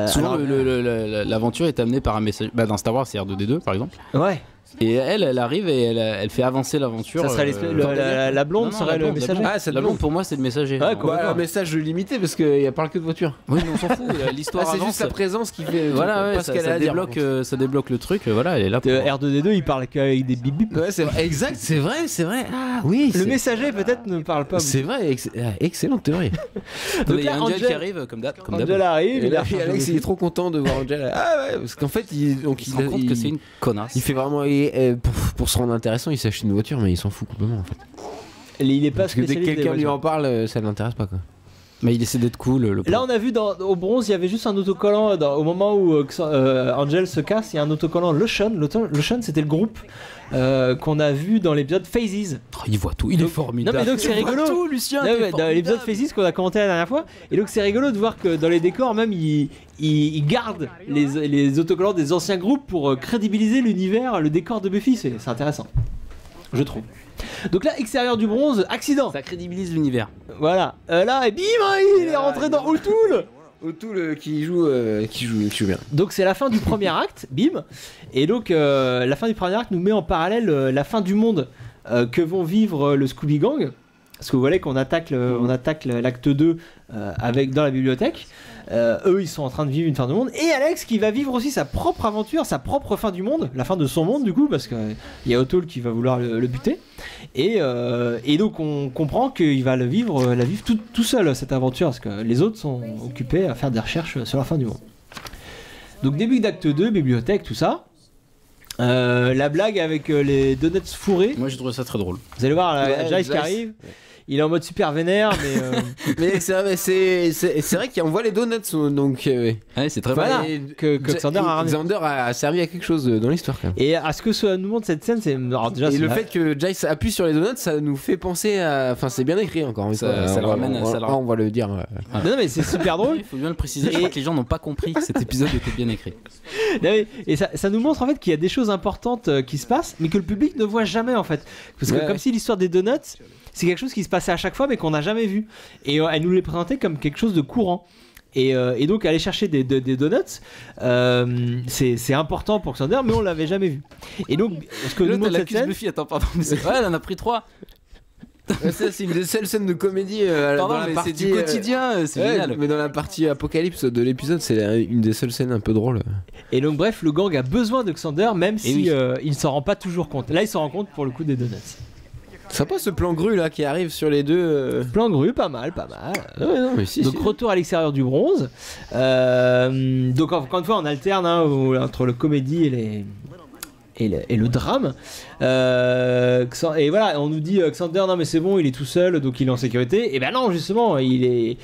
Souvent l'aventure est amenée par un messager. Bah, dans Star Wars, c'est R2D2 par exemple. Ouais. Et elle arrive et elle fait avancer l'aventure. Ça serait la blonde serait le messager. La blonde pour moi c'est le messager. Ouais, un message limité parce qu'il parle que de voiture. Oui, mais on s'en fout. L'histoire c'est juste sa présence qui fait. Voilà, ouais, ça débloque le truc. Voilà, elle est là. R2D2 il parle qu'avec des bip bip. Ouais, c'est vrai. Exact, c'est vrai. Ah oui. Le messager peut-être ne parle pas. C'est vrai. Excellente théorie. Donc il y a Angel qui arrive comme d'hab. Angel arrive. Et là, Alex il est trop content de voir Angel. Ah ouais, parce qu'en fait il se rend compte que c'est une connasse. Il fait vraiment pour se rendre intéressant, il s'achète une voiture, mais il s'en fout complètement en fait. Il est pas parce que dès que quelqu'un lui en parle, ça ne l'intéresse pas quoi. Mais il essaie d'être cool. Là, on a vu au bronze, il y avait juste un autocollant. Au moment où Angel se casse, il y a un autocollant Lotion. Lotion, c'était le groupe qu'on a vu dans l'épisode Phases. Oh, il voit tout, il est formidable. Non, mais donc c'est rigolo. Tout, Lucien, dans l'épisode Phases qu'on a commenté la dernière fois. Et donc c'est rigolo de voir que dans les décors, même, ils gardent les autocollants des anciens groupes pour crédibiliser l'univers, le décor de Buffy. C'est intéressant, je trouve. Donc là, extérieur du bronze, accident. Ça crédibilise l'univers. Voilà. Là, et bim, il est rentré dans O'Toole. O'Toole qui joue bien. Donc c'est la fin du premier acte, bim. Et donc la fin du premier acte nous met en parallèle la fin du monde que vont vivre le Scooby Gang. Parce que vous voyez qu'on attaque l'acte 2 dans la bibliothèque. Eux ils sont en train de vivre une fin du monde. Et Alex qui va vivre aussi sa propre aventure, sa propre fin du monde. La fin de son monde du coup, parce qu'il y a O'Toole qui va vouloir le buter. Et donc on comprend qu'il va la vivre tout seul cette aventure. Parce que les autres sont occupés à faire des recherches sur la fin du monde. Donc début d'acte 2, bibliothèque, tout ça. La blague avec les donuts fourrés. Moi j'ai trouvé ça très drôle. Vous allez voir Giles qui arrive. il est en mode super vénère, mais c'est vrai qu'on voit les donuts, donc ouais, c'est très voilà, vrai. que Xander a ramené. Xander a servi à quelque chose dans l'histoire quand même. Et à ce que ça nous montre cette scène, c'est alors déjà et le fait que Giles appuie sur les donuts, ça nous fait penser à, enfin c'est bien écrit encore une fois. Ça le ramène, on va le dire. Non mais c'est super drôle. Il faut bien le préciser. Je crois que les gens n'ont pas compris que cet épisode était bien écrit. Et ça nous montre en fait qu'il y a des choses importantes qui se passent, mais que le public ne voit jamais en fait. Parce que comme si l'histoire des donuts, c'est quelque chose qui se passait à chaque fois, mais qu'on n'a jamais vu. Et elle nous les présentait comme quelque chose de courant. Et donc aller chercher des donuts, c'est important pour Xander, mais on l'avait jamais vu. Et donc, ce que nous montre cette scène, Buffy, attends, pardon, mais c'est vrai, elle en a pris 3. Ça c'est une des seules scènes de comédie Pardon, dans la mais partie, c'est du quotidien, c'est génial. Mais dans la partie apocalypse de l'épisode, c'est une des seules scènes un peu drôles. Et donc bref, le gang a besoin de Xander, même si il s'en rend pas toujours compte. Là, il s'en rend compte pour le coup des donuts. Sympa ce plan grue là qui arrive sur les deux. Plan grue, pas mal. Ouais, non, mais si, donc retour à l'extérieur du bronze. Donc encore une fois, on alterne entre le comédie et le drame. Et voilà, on nous dit Xander, non mais c'est bon, il est tout seul, donc il est en sécurité. Et ben non, justement, il est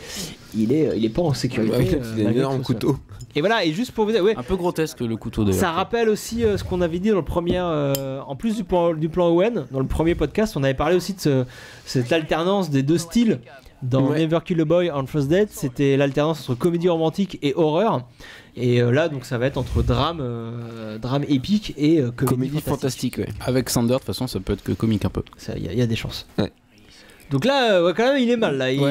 pas en sécurité. Il a un énorme couteau. Et voilà, et juste pour vous dire, ouais, un peu grotesque le couteau d'ailleurs. Ça rappelle aussi ce qu'on avait dit dans le premier, en plus du plan Owen, dans le premier podcast, on avait parlé aussi de cette alternance des deux styles. Dans Never Kill a Boy on First Date, c'était l'alternance entre comédie romantique et horreur. Et là, donc, ça va être entre drame épique et comédie fantastique. Ouais. Avec Xander, de toute façon, ça peut être que comique un peu. Il y a des chances. Ouais. Donc là, quand même, il est mal. Là. Il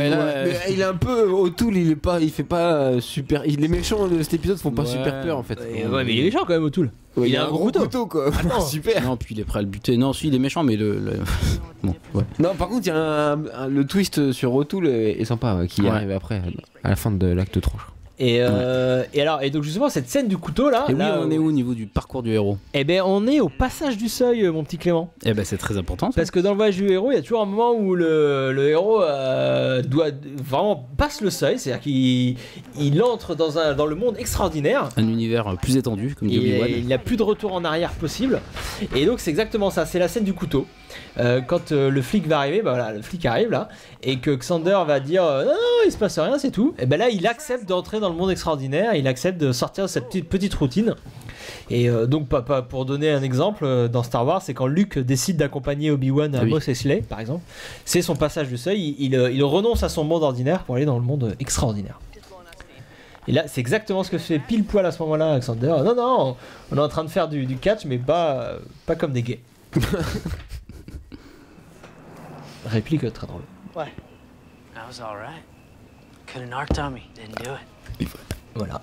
est un peu O'Toole, il fait pas super. Les méchants de cet épisode font pas super peur en fait. Ouais, mais il est méchant quand même, O'Toole. Il a un gros couteau quoi. Super. Non, puis il est prêt à le buter. Non, si, il est méchant, mais bon, ouais. Non, par contre, il y a le twist sur O'Toole est sympa qui arrive après, à la fin de l'acte 3. Et donc justement cette scène du couteau là. Et là, oui, on est où au niveau du parcours du héros? Eh ben on est au passage du seuil, mon petit Clément. Eh ben c'est très important. Ça. Parce que dans le voyage du héros, il y a toujours un moment où le héros doit vraiment passe le seuil, c'est-à-dire qu'il entre dans le monde extraordinaire. Un univers plus étendu, comme dit Obi-Wan. Il n'y a plus de retour en arrière possible. Et donc c'est exactement ça, c'est la scène du couteau. Quand le flic va arriver, bah voilà, le flic arrive là, et que Xander va dire non, il se passe rien, c'est tout. Et ben là, il accepte d'entrer dans le monde extraordinaire, il accepte de sortir de cette petite routine. Et donc, pour donner un exemple, dans Star Wars, c'est quand Luke décide d'accompagner Obi-Wan à Mos Eisley, par exemple, c'est son passage du seuil, il renonce à son monde ordinaire pour aller dans le monde extraordinaire. Et là, c'est exactement ce que fait pile poil à ce moment-là, Xander. Non, on est en train de faire du catch, mais pas comme des gays. Réplique très drôle. Ouais. That was all right. Couldn't our Tommy didn't do it. Voilà.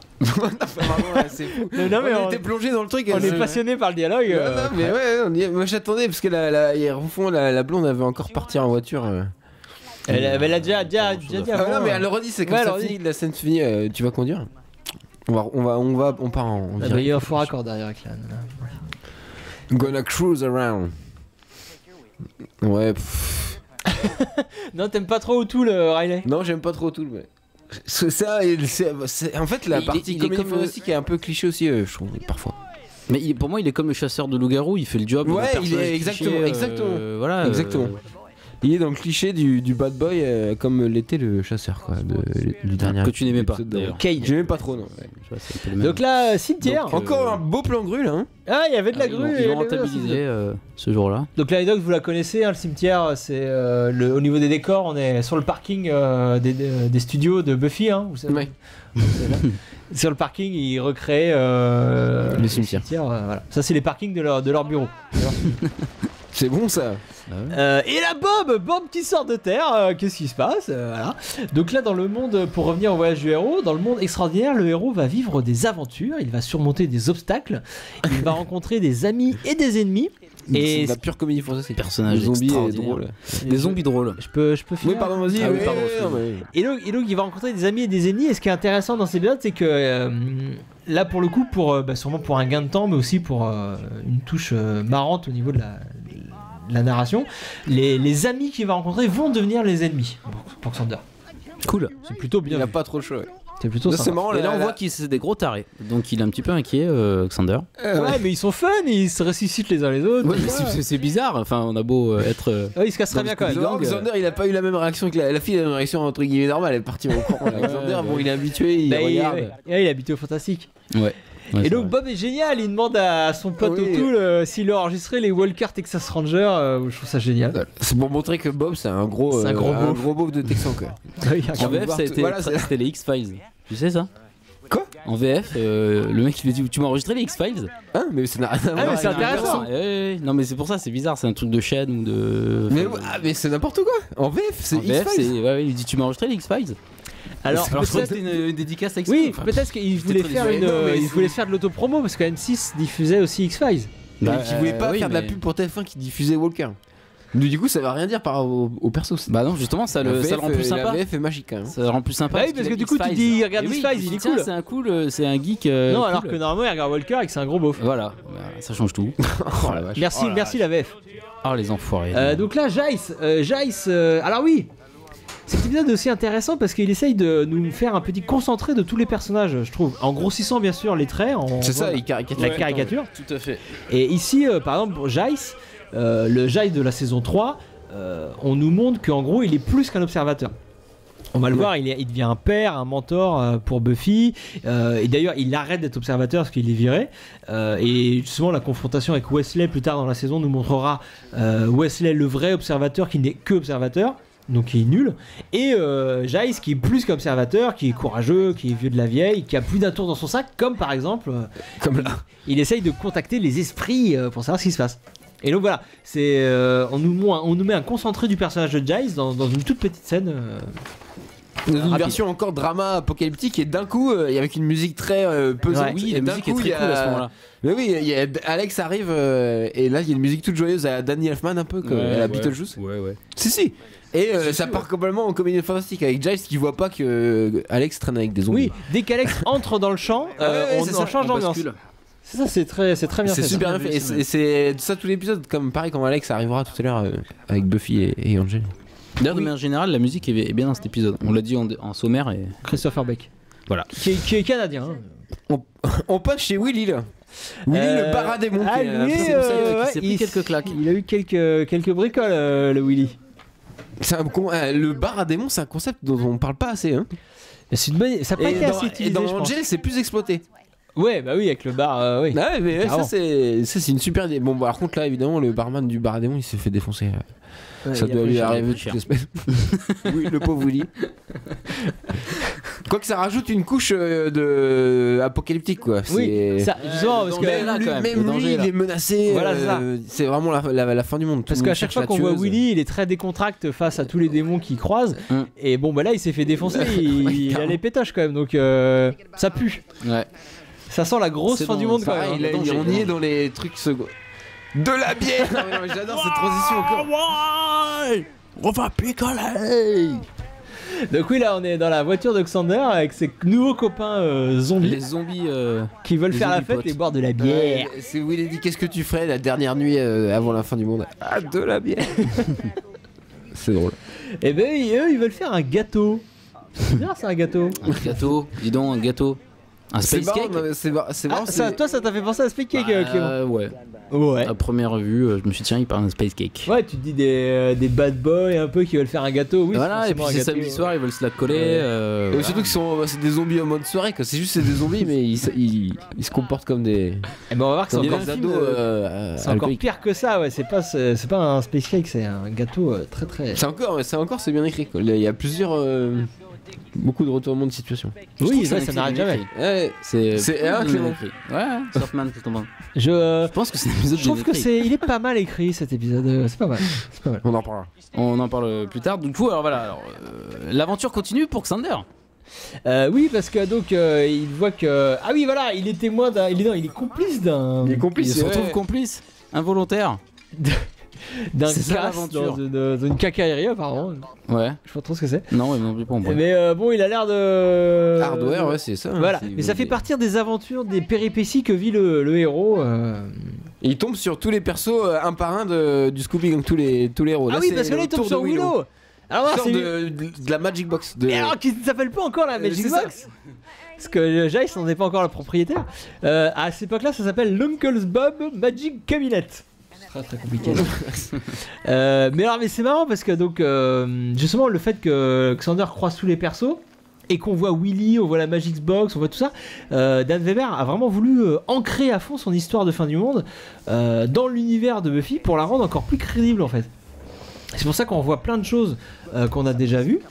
C'est fou. Non, mais on était plongé dans le truc. On est passionné par le dialogue. Non, mais ouais, moi j'attendais parce que au fond la blonde avait encore partir en voiture. Elle a déjà dit. Non mais elle le redit, c'est comme ça finit, la scène finie. Tu vas conduire? On part en. Il y a un faux raccord derrière Clan. Gonna cruise around. Ouais. Non, t'aimes pas trop O'Toole, Riley? Non, j'aime pas trop O'Toole, mais. C'est en fait la partie comédie fantastique est un peu cliché aussi, je trouve, parfois. Mais pour moi, il est comme le chasseur de loup-garou, il fait le job. Ouais, il est exactement. Voilà. Exactement. Il est dans le cliché du bad boy comme l'était le chasseur quoi, du dernier. Que tu n'aimais pas d'ailleurs. J'aimais pas trop, non. Ouais. Donc là, cimetière. Donc, encore un beau plan grue là. Hein. Ah, il y avait de la grue. Ils l'ont rentabilisé ce jour-là. Donc l'anecdote, vous la connaissez, hein, le cimetière, c'est au niveau des décors, on est sur le parking des studios de Buffy. Hein, vous savez. Ouais. Sur le parking, ils recréent le cimetière. Voilà. Ça, c'est les parkings de leur bureau. C'est bon ça. Et là Bob qui sort de terre, qu'est-ce qui se passe voilà. Donc là dans le monde, pour revenir au voyage du héros, dans le monde extraordinaire, le héros va vivre des aventures, il va surmonter des obstacles, il va rencontrer des amis et des ennemis. Et c'est la pure comédie française, c'est personnage zombies drôles. Des zombies drôles. Je peux finir. Oui, pardon, vas-y. Ah oui, pardon. Et donc il va rencontrer des amis et des ennemis. Et ce qui est intéressant dans ces épisodes, c'est que là pour le coup, sûrement pour un gain de temps, mais aussi pour une touche marrante au niveau de la narration, les amis qu'il va rencontrer vont devenir les ennemis pour Xander. Cool. C'est plutôt bien. Il a pas trop le choix. C'est plutôt Là, sympa. c'est marrant. Et là, on voit qu'il c'est des gros tarés. Donc, il est un petit peu inquiet, Xander. Ouais, mais ils sont fun, ils se ressuscitent les uns les autres. Ouais, c'est bizarre. Enfin, on a beau être. Ouais, ils se cassent très bien quand même. Xander, il a pas eu la même réaction que la fille, a une réaction entre guillemets normale. Elle est partie au courant. Xander, bon, il est habitué, il regarde. Il est habitué au fantastique. Ouais. Et donc Bob est génial, il demande à son pote O'Toole s'il a enregistré les Walker Texas Rangers. Je trouve ça génial. C'est pour montrer que Bob c'est un gros beauf de Texan quoi. En VF, c'était les X-Files. Tu sais ça? Quoi? En VF, le mec il lui dit tu m'as enregistré les X-Files? Hein? Mais ça n'a rien à voir. Ah, mais c'est intéressant. Non, mais c'est pour ça, c'est bizarre, c'est un truc de chaîne ou de. Mais c'est n'importe quoi. En VF, c'est X-Files. Ouais, il lui dit tu m'as enregistré les X-Files? Alors peut-être une dédicace à X-Files. Oui, peut-être qu'il voulait faire il voulait faire de l'autopromo parce que M6 diffusait aussi X-Files. Il voulait pas faire de la pub pour TF1 qui diffusait Walker. Du coup, ça va rien dire par rapport au perso. Bah non, justement, ça le rend plus sympa. La VF est magique quand même. Ça le rend plus sympa. Bah oui, parce que du coup, tu dis regarde X-Files, il est cool. C'est un geek. Non, alors que normalement, il regarde Walker et que c'est un gros beauf. Voilà, ça change tout. Oh la vache. Merci la VF. Oh les enfoirés. Donc là, Jace. Alors oui. Cet épisode est aussi intéressant parce qu'il essaye de nous faire un petit concentré de tous les personnages, je trouve, en grossissant bien sûr les traits. C'est ça, il caricature. La caricature. Tout à fait. Et ici, par exemple, pour Jace, le Jace de la saison 3, on nous montre qu'en gros, il est plus qu'un observateur. On va le voir, il devient un père, un mentor pour Buffy. Et d'ailleurs, il arrête d'être observateur parce qu'il est viré. Et justement, la confrontation avec Wesley plus tard dans la saison nous montrera Wesley, le vrai observateur, qui n'est que observateur. Donc qui est nul, et Jace qui est plus qu'observateur, qui est courageux, qui est vieux de la vieille, qui a plus d'un tour dans son sac, comme par exemple comme là. Il essaye de contacter les esprits pour savoir ce qui se passe. Et donc voilà, c'est on nous met un concentré du personnage de Jace dans une toute petite scène. Une version encore drama apocalyptique et d'un coup avec une musique très pesante. Oui, la musique est très cool à ce moment-là. Mais oui, Alex arrive et là il y a une musique toute joyeuse à Danny Elfman un peu comme à la Beetlejuice. Ouais. Si. Et ça part complètement en comédie fantastique avec Giles qui voit pas que Alex traîne avec des zombies. Oui, dès qu'Alex entre dans le champ, on change d'ambiance. C'est ça, c'est très bien fait. C'est super bien fait. Et c'est ça tout l'épisode, comme pareil quand Alex arrivera tout à l'heure avec Buffy et Angel. D'ailleurs, de manière générale, la musique est bien dans cet épisode. On l'a dit en sommaire. Et Christopher Beck. Voilà. Qui est canadien. On passe chez Willy là. Willy le bar à démons. Lui, qui s'est pris quelques claques. Il a eu quelques bricoles, le Willy. Le bar à démons, c'est un concept dont on parle pas assez. Hein. C'est une bonne. Ça n'a pas été assez utilisé. Et dans Angel, c'est plus exploité. Ouais, bah oui, avec le bar, oui. Ah ouais, mais ça c'est une super idée. Bon, par contre, là, évidemment, le barman du bar à démons, il s'est fait défoncer. Ouais, ça doit lui arriver toutes les semaines. Oui, le pauvre Willy. Quoique ça rajoute une couche de apocalyptique, quoi. Oui, ça, justement, parce que même lui, il est menacé. Voilà, c'est vraiment la fin du monde. Parce qu'à chaque fois qu'on voit Willy, il est très décontracté face à tous les démons qu'il croise. Et bon, bah là, il s'est fait défoncer. Il a les pétoches quand même, donc ça pue. Ouais. Ça sent la grosse fin du monde quand même. On y est dans les trucs secondaires. De la bière. Non, j'adore cette transition encore. On va picoler. Donc oui, là on est dans la voiture de Xander avec ses nouveaux copains zombies. Les zombies qui veulent faire la fête et boire de la bière. C'est où il a dit qu'est-ce que tu ferais la dernière nuit avant la fin du monde? Ah, de la bière. C'est drôle. Et ben eux ils veulent faire un gâteau. C'est bien, c'est un gâteau. Un gâteau, dis donc, un gâteau. Un space cake. C'est marrant. Toi ça t'a fait penser à un space cake, Clément? Ouais. À première vue, je me suis dit tiens, il parle d'un space cake. Ouais, tu te dis des bad boys un peu qui veulent faire un gâteau. Oui, voilà, et puis c'est samedi soir, ils veulent se la coller. Surtout que c'est des zombies en mode soirée, quoi. C'est juste c'est des zombies, mais ils se comportent comme des. Et ben on va voir que c'est encore, c'est encore pire que ça. Ouais, c'est pas un space cake, c'est un gâteau très. C'est bien écrit, quoi. Il y a plusieurs. Beaucoup de retournements de situation. Oui, ça n'arrête jamais. Ouais, c'est Clément. Ouais, Surfman, tout en bas. Je pense que c'est un épisode. Je trouve que il est pas mal écrit cet épisode. C'est pas mal. On en parlera. On en parle plus tard. Du coup, alors voilà. L'aventure continue pour Xander. Oui, parce que donc il voit que oui voilà, il est témoin d'un. Il est complice d'un. Il se retrouve complice, involontaire. D'un casse dans une cacaillerie apparemment. Ouais. Je sais pas trop ce que c'est. Non, mais non plus pas en Mais bon, il a l'air de. Hardware, ouais, c'est ça. Voilà. Mais ça fait partir des aventures, des péripéties que vit le héros. Il tombe sur tous les persos un par un du Scooby Gang, tous les héros. Ah oui, parce que là il tombe sur Willow. Alors, Sort c'est de la Magic Box. Et alors qui ne s'appelle pas encore la Magic c'est ça. Box. Parce que Jace n'en est pas encore le propriétaire. À cette époque-là, ça s'appelle l'Uncle's Bob Magic Cabinet. C'est très compliqué. mais c'est marrant parce que donc justement le fait que Xander croise tous les persos et qu'on voit Willy, on voit la Magic Box, on voit tout ça, Dan Weber a vraiment voulu ancrer à fond son histoire de fin du monde dans l'univers de Buffy pour la rendre encore plus crédible en fait. C'est pour ça qu'on voit plein de choses qu'on a déjà vues.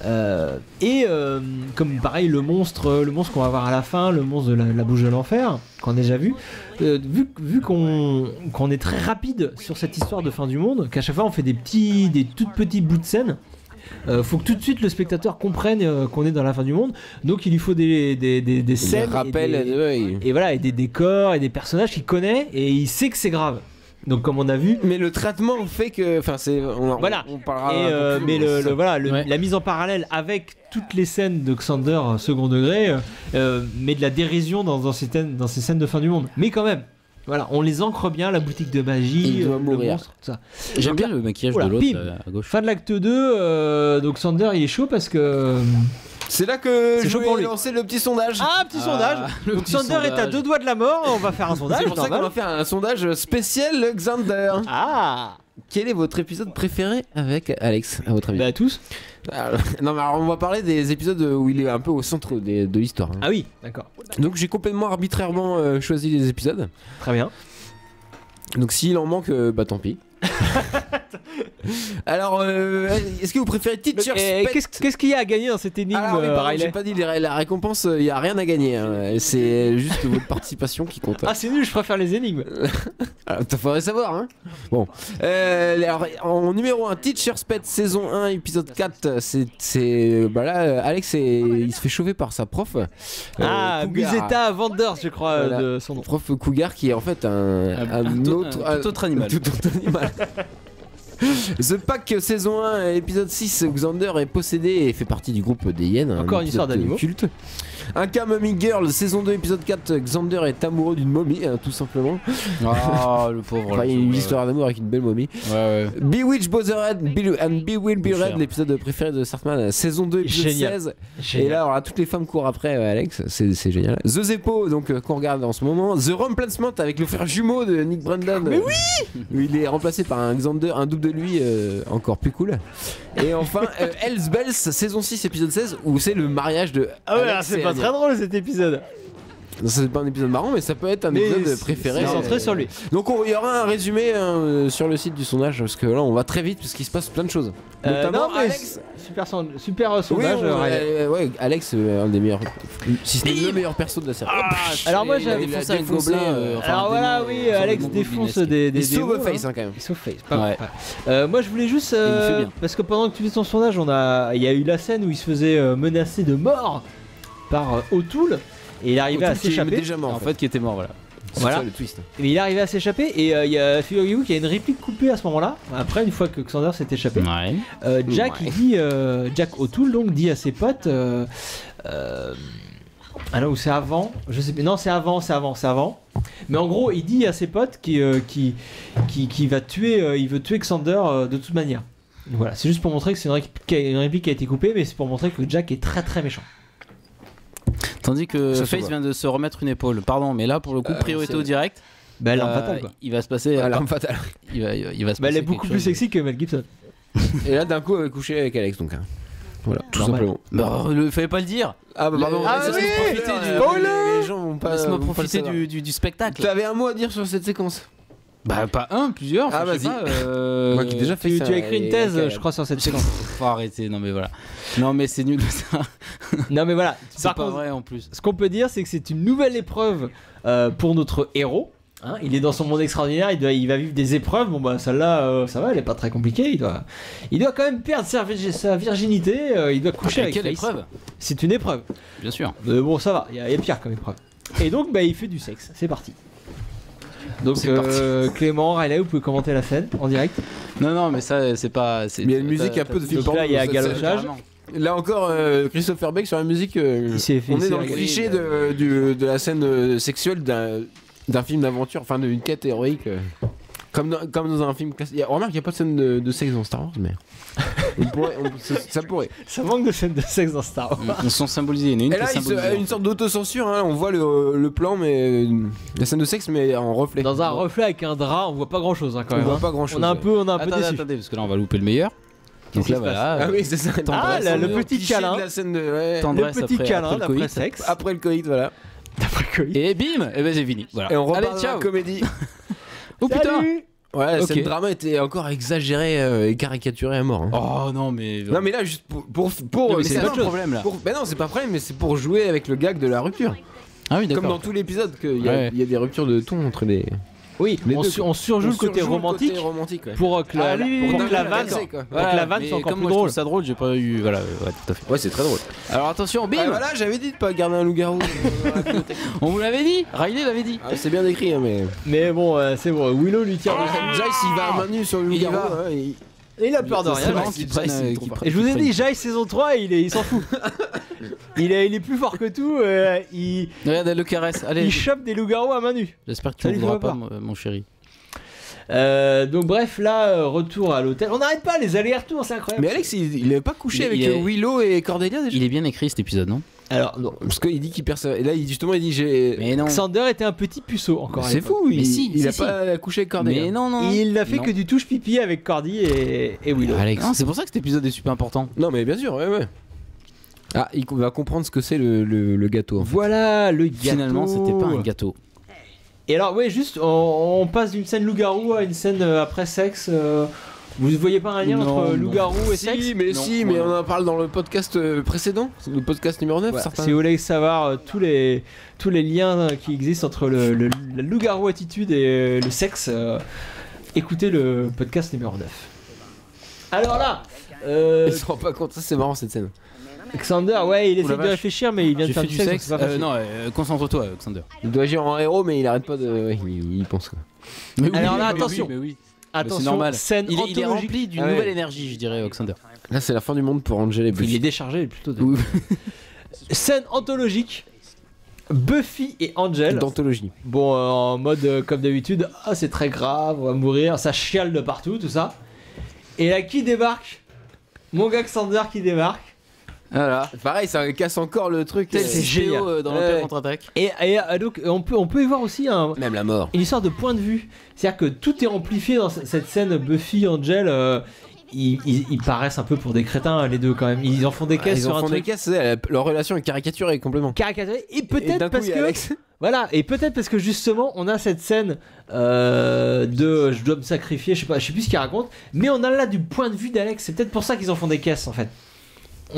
Comme pareil le monstre qu'on va voir à la fin, le monstre de la bouche de l'enfer, qu'on a déjà vu. Vu qu'on est très rapide sur cette histoire de fin du monde, qu'à chaque fois on fait des tout petits bouts de scène. Faut que tout de suite le spectateur comprenne qu'on est dans la fin du monde. Donc il lui faut des scènes, et voilà, et des décors et des personnages qu'il connaît et il sait que c'est grave. Donc comme on a vu, mais le traitement fait que, enfin c'est, on parlera. Et mais la mise en parallèle avec toutes les scènes de Xander second degré, met de la dérision dans ces scènes de fin du monde. Mais quand même, voilà, on les ancre bien, la boutique de magie, le monstre, tout ça. J'aime bien le maquillage de l'autre à gauche. Fin de l'acte 2, donc Xander il est chaud parce que. C'est là que je vais lancer le petit sondage. Ah, petit sondage. Donc Xander est à 2 doigts de la mort, on va faire un sondage. C'est pour ça qu'on va faire un sondage spécial Xander. Ah. Quel est votre épisode préféré avec Alex, à votre avis? Bah tous. Non mais alors on va parler des épisodes où il est un peu au centre de l'histoire. Ah oui, d'accord. Donc j'ai complètement arbitrairement choisi les épisodes. Très bien. Donc s'il en manque, bah tant pis. Alors, est-ce que vous préférez Teacher's Pet? Qu'est-ce qu'il y a à gagner dans cette énîme? Alors, oui, j'ai pas dit la récompense, il y a rien à gagner. Hein. C'est juste votre participation qui compte. Ah, c'est nul, je préfère les énigmes. Faudrait savoir, hein. Bon. Alors, en numéro 1, Teacher's Pet, saison 1, épisode 4. Bah là, Alex, il se fait chauffer par sa prof. Musetta Vanders, je crois, voilà, de son nom. Prof Cougar qui est en fait un tout autre animal. Tout autre animal. The Pack saison 1 épisode 6, Xander est possédé et fait partie du groupe des hyènes. Encore une histoire d'animaux. Culte. Un cas Mummy Girl saison 2 épisode 4, Xander est amoureux d'une momie, tout simplement. Ah, le pauvre. Enfin, il y a une histoire d'amour avec une belle momie. Ouais. Bewitched Botherhead and Be Will Be Red, l'épisode préféré de Sartman, saison 2 épisode 16. Génial. Et là, alors, toutes les femmes courent après Alex, c'est génial. The Zeppo, donc qu'on regarde en ce moment. The Remplacement avec le frère jumeau de Nick Brandon. Mais oui, où il est remplacé par un Xander, un double de lui encore plus cool. Et enfin Hell's Bells saison 6 épisode 16 où c'est le mariage de Alex c'est pas très drôle cet épisode. Non, c'est pas un épisode marrant mais ça peut être un épisode préféré. C'est centré sur lui. Donc il y aura un résumé sur le site du sondage parce que là on va très vite parce qu'il se passe plein de choses. Notamment Alex. Super sondage. Ouais, Alex un des meilleurs, si ce n'est le meilleur perso de la série. Alors moi j'ai défoncé un gobelin. Alors voilà, oui, Alex défonce des. Il sauve Face quand même. Il sauve Face. Moi je voulais juste parce que pendant que tu fais ton sondage, il y a eu la scène où il se faisait menacer de mort par O'Toole et il arrivait à s'échapper. Déjà mort En fait, qui était mort, voilà. Voilà le twist. Mais il arrivait à s'échapper et figurez-vous qu'il y a une réplique coupée à ce moment-là. Après, une fois que Xander s'est échappé, Jack il dit, Jack O'Toole donc dit à ses potes, ah non, ou c'est avant, je sais pas, non c'est avant. Mais en gros, il dit à ses potes qu'il va tuer, il veut tuer Xander de toute manière. Voilà, c'est juste pour montrer que c'est une réplique qui a été coupée, mais c'est pour montrer que Jack est très très méchant. Tandis que Face vient de se remettre une épaule. Pardon, mais là pour le coup, priorité au direct. Bah, l'arme fatale quoi. Il va se passer. L'arme fatale. Il va se passer. Elle est beaucoup plus sexy que Mel Gibson. Et là d'un coup, elle est couchée avec Alex donc. Voilà, tout simplement. Bah, fallait pas le dire. Ah bah pardon. Laisse-moi profiter du spectacle. Tu avais un mot à dire sur cette séquence? Bah pas un, plusieurs. Ah vas-y. Moi qui déjà fait tu as écrit une thèse, je crois, sur cette séquence. Faut arrêter. Non mais voilà. Non mais c'est nul ça. Non mais voilà. C'est pas vrai en plus. Ce qu'on peut dire, c'est que c'est une nouvelle épreuve pour notre héros. Hein, il est dans son monde extraordinaire, il va vivre des épreuves. Bon bah celle-là, ça va, elle est pas très compliquée. Il doit quand même perdre sa virginité. Il doit coucher avec quelle Face. épreuve? C'est une épreuve. Bien sûr. Bon ça va, il y a pire comme épreuve. Et donc bah il fait du sexe. C'est parti. Donc Clément, Riley, vous pouvez commenter la scène en direct. Non mais ça c'est pas. Mais il y a une musique un peu de film. Là il y a galochage. Là encore, Christopher Beck sur la musique. On est dans le cliché de la scène sexuelle d'un film d'aventure, enfin d'une quête héroïque, comme dans un film classique. Remarque, il n'y a pas de scène de sexe dans Star Wars, mais. Ça pourrait. Ça manque de scènes de sexe dans Star Wars. Ils sont symbolisés. Il y en a une Et qui est là, il symbolisée. y a une sorte d'autocensure. Hein. On voit le plan, mais la scène de sexe, mais en reflet. Dans un reflet avec un drap, on voit pas grand chose quand même. voit hein. pas grand chose. On a un peu Attendez, déçu. attendez, parce que là, on va louper le meilleur. Donc Qu'est-ce là, qui se voilà. Ah oui, c'est ça. Ah, là, le petit cliché câlin. de la scène de, ouais. Tendresse Le petit après- câlin après le d'après coït. sexe. Après le coït, voilà. D'après Coït. Et bim, et ben c'est fini. Voilà. Et on repart Allez, dans la ciao. comédie. Oh putain. Salut. Ouais, la Ok. scène drama était encore exagérée et caricaturée à mort. Hein. Oh non, mais. Non, mais là, juste pour Non, mais mais c'est ça, pas le problème là. Bah non, c'est pas un problème, mais c'est pour jouer avec le gag de la rupture. Ah oui, d'accord. Comme dans tout l'épisode, qu'il y, Ouais. il y a des ruptures de ton entre les. Oui, Les on, deux, on surjoue le côté romantique ouais. pour que la, pour que la vanne, quoi. pour que la vanne mais soit encore comme plus moi, je drôle. trouve ça drôle, j'ai pas eu. Voilà, ouais, tout à fait. Ouais, c'est très drôle. Alors attention, bim. Voilà, j'avais dit de pas garder un loup-garou. On vous l'avait dit. Riley l'avait dit. Ah, c'est bien décrit, hein, mais. Mais bon, c'est bon. Willow lui tire. Jace, il va à main nue sur le Il y loup-garou. va. Ouais, Et il a peur de C'est rien. marrant Jace. qu'ils prennent, c'est qu'ils trop prennent- Et je vous ai qu'ils dit, Jace saison 3, il s'en fout. il est plus fort que tout. Il prennent. Regarde, elle le caresse. Allez. il chope des loups-garous à main nue. J'espère que Ça tu lui ne voudras fait pas, peur. mon chéri. Donc bref, là, retour à l'hôtel. On n'arrête pas les allers-retours, c'est incroyable. Mais Alex, il avait pas couché Il avec est- Willow et Cordelia déjà. Il est bien écrit cet épisode, non? Alors, non. Parce qu'il dit qu'il perd ça. Et là, justement, il dit j'ai. Mais non. Xander était un petit puceau encore. à C'est l'époque. fou, Mais si, il a si, pas couché avec Cordelia. Mais non, non. Il n'a fait Non. que du touche pipi avec Cordy et Willow. Alex. Non, c'est pour ça que cet épisode est super important. Non, mais bien sûr, ouais. Ah, il va comprendre ce que c'est le gâteau. En fait. Voilà le gâteau. Finalement, c'était pas un gâteau. Et alors, ouais, juste, on passe d'une scène loup-garou à une scène après sexe. Vous voyez pas un lien Non, entre non. loup-garou et sexe? Si, mais on en parle dans le podcast précédent, le podcast numéro 9. Voilà, certains. si vous voulez savoir tous les liens qui existent entre la loup-garou attitude et le sexe, écoutez le podcast numéro 9. Alors là, Il se rend pas compte, ça c'est marrant cette scène. Xander, ouais, il Oh la essaie de vache. réfléchir, mais il vient de J'ai faire fait du du sexe. sexe. donc c'est pas facile. Non, concentre-toi, Xander. Il doit agir en héros, mais il arrête pas de. Ouais, il pense quoi. Mais Alors là, mais attention. oui, mais oui. Attention, c'est normal. scène Il est anthologique. rempli d'une Ah ouais. nouvelle énergie, je dirais, Xander. Là, c'est la fin du monde pour Angel et Il est Buffy. déchargé plutôt. Oui. Scène anthologique. Buffy et Angel. D'anthologie. Bon, en mode comme d'habitude, ah c'est très grave, on va mourir, ça chiale de partout, tout ça. Et là, qui débarque? Mon gars Xander qui débarque. Voilà. Pareil, ça casse encore le truc. C'est génial. Dans Ouais. l'Empire contre-attaque. Et donc, on peut y voir aussi Même la mort. une histoire de point de vue. C'est-à-dire que tout est amplifié dans cette scène Buffy, Angel. Ils paraissent un peu pour des crétins, les deux quand même. Ils en font des caisses Ils sur en un font des truc caisses, leur relation est caricaturée complètement. caricaturé. Et Et peut-être d'un coup, parce il y a que. Alex. Voilà, et peut-être parce que justement on a cette scène de je dois me sacrifier, je sais plus ce qu'il raconte, mais on a là du point de vue d'Alex, c'est peut-être pour ça qu'ils en font des caisses en fait.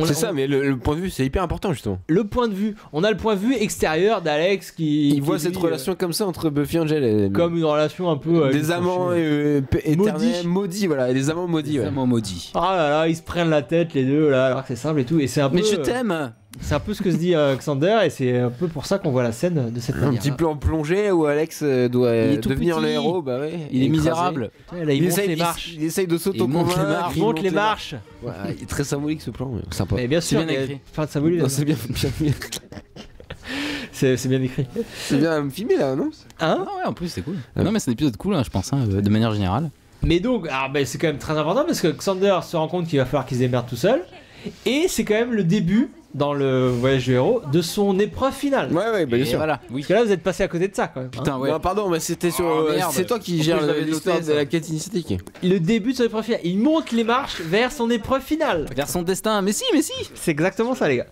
C'est ça, mais le point de vue c'est hyper important justement. Le point de vue, on a le point de vue extérieur d'Alex qui. Il voit lui, cette relation comme ça entre Buffy et Angel. comme une relation un peu. des amants éternels, maudits, voilà, des amants maudits. Ouais. Vraiment maudit. Ah là là, ils se prennent la tête les deux là, alors que c'est simple et tout, et c'est un peu. Mais je t'aime. C'est un peu ce que se dit Xander, et c'est un peu pour ça qu'on voit la scène de cette Un manière. petit peu en plongée où Alex doit Il est tout devenir petit. le héros, bah ouais. Il est écrasé. misérable. Là, il monte les marches. Il essaye de monte les s'auto-convaincre. marches. Il monte les marches. Ouais, il est très symbolique ce plan, ouais. Sympa. Mais bien sûr, bien il y a écrit. plein de symbolique. Non, c'est bien, C'est bien écrit. c'est bien filmé là, non? Hein? Ah ouais, en plus c'est cool. Non mais c'est un épisode cool, hein, je pense, hein, de manière générale. Mais donc, c'est quand même très important parce que Xander se rend compte qu'il va falloir qu'il se démerde tout seul. Et c'est quand même le début, dans le voyage du héros, de son épreuve finale. Ouais, bah bien Et sûr. voilà. Oui. Parce que là, vous êtes passé à côté de ça quand même. Putain, ouais. Non, pardon, mais c'était sur. Oh, merde. c'est toi qui En gères plus, je l'avais l'histoire noté, de ça. la quête initiatique. Le début de son épreuve finale. Il monte les marches vers son épreuve finale. Vers son destin. Mais si. C'est exactement ça, les gars.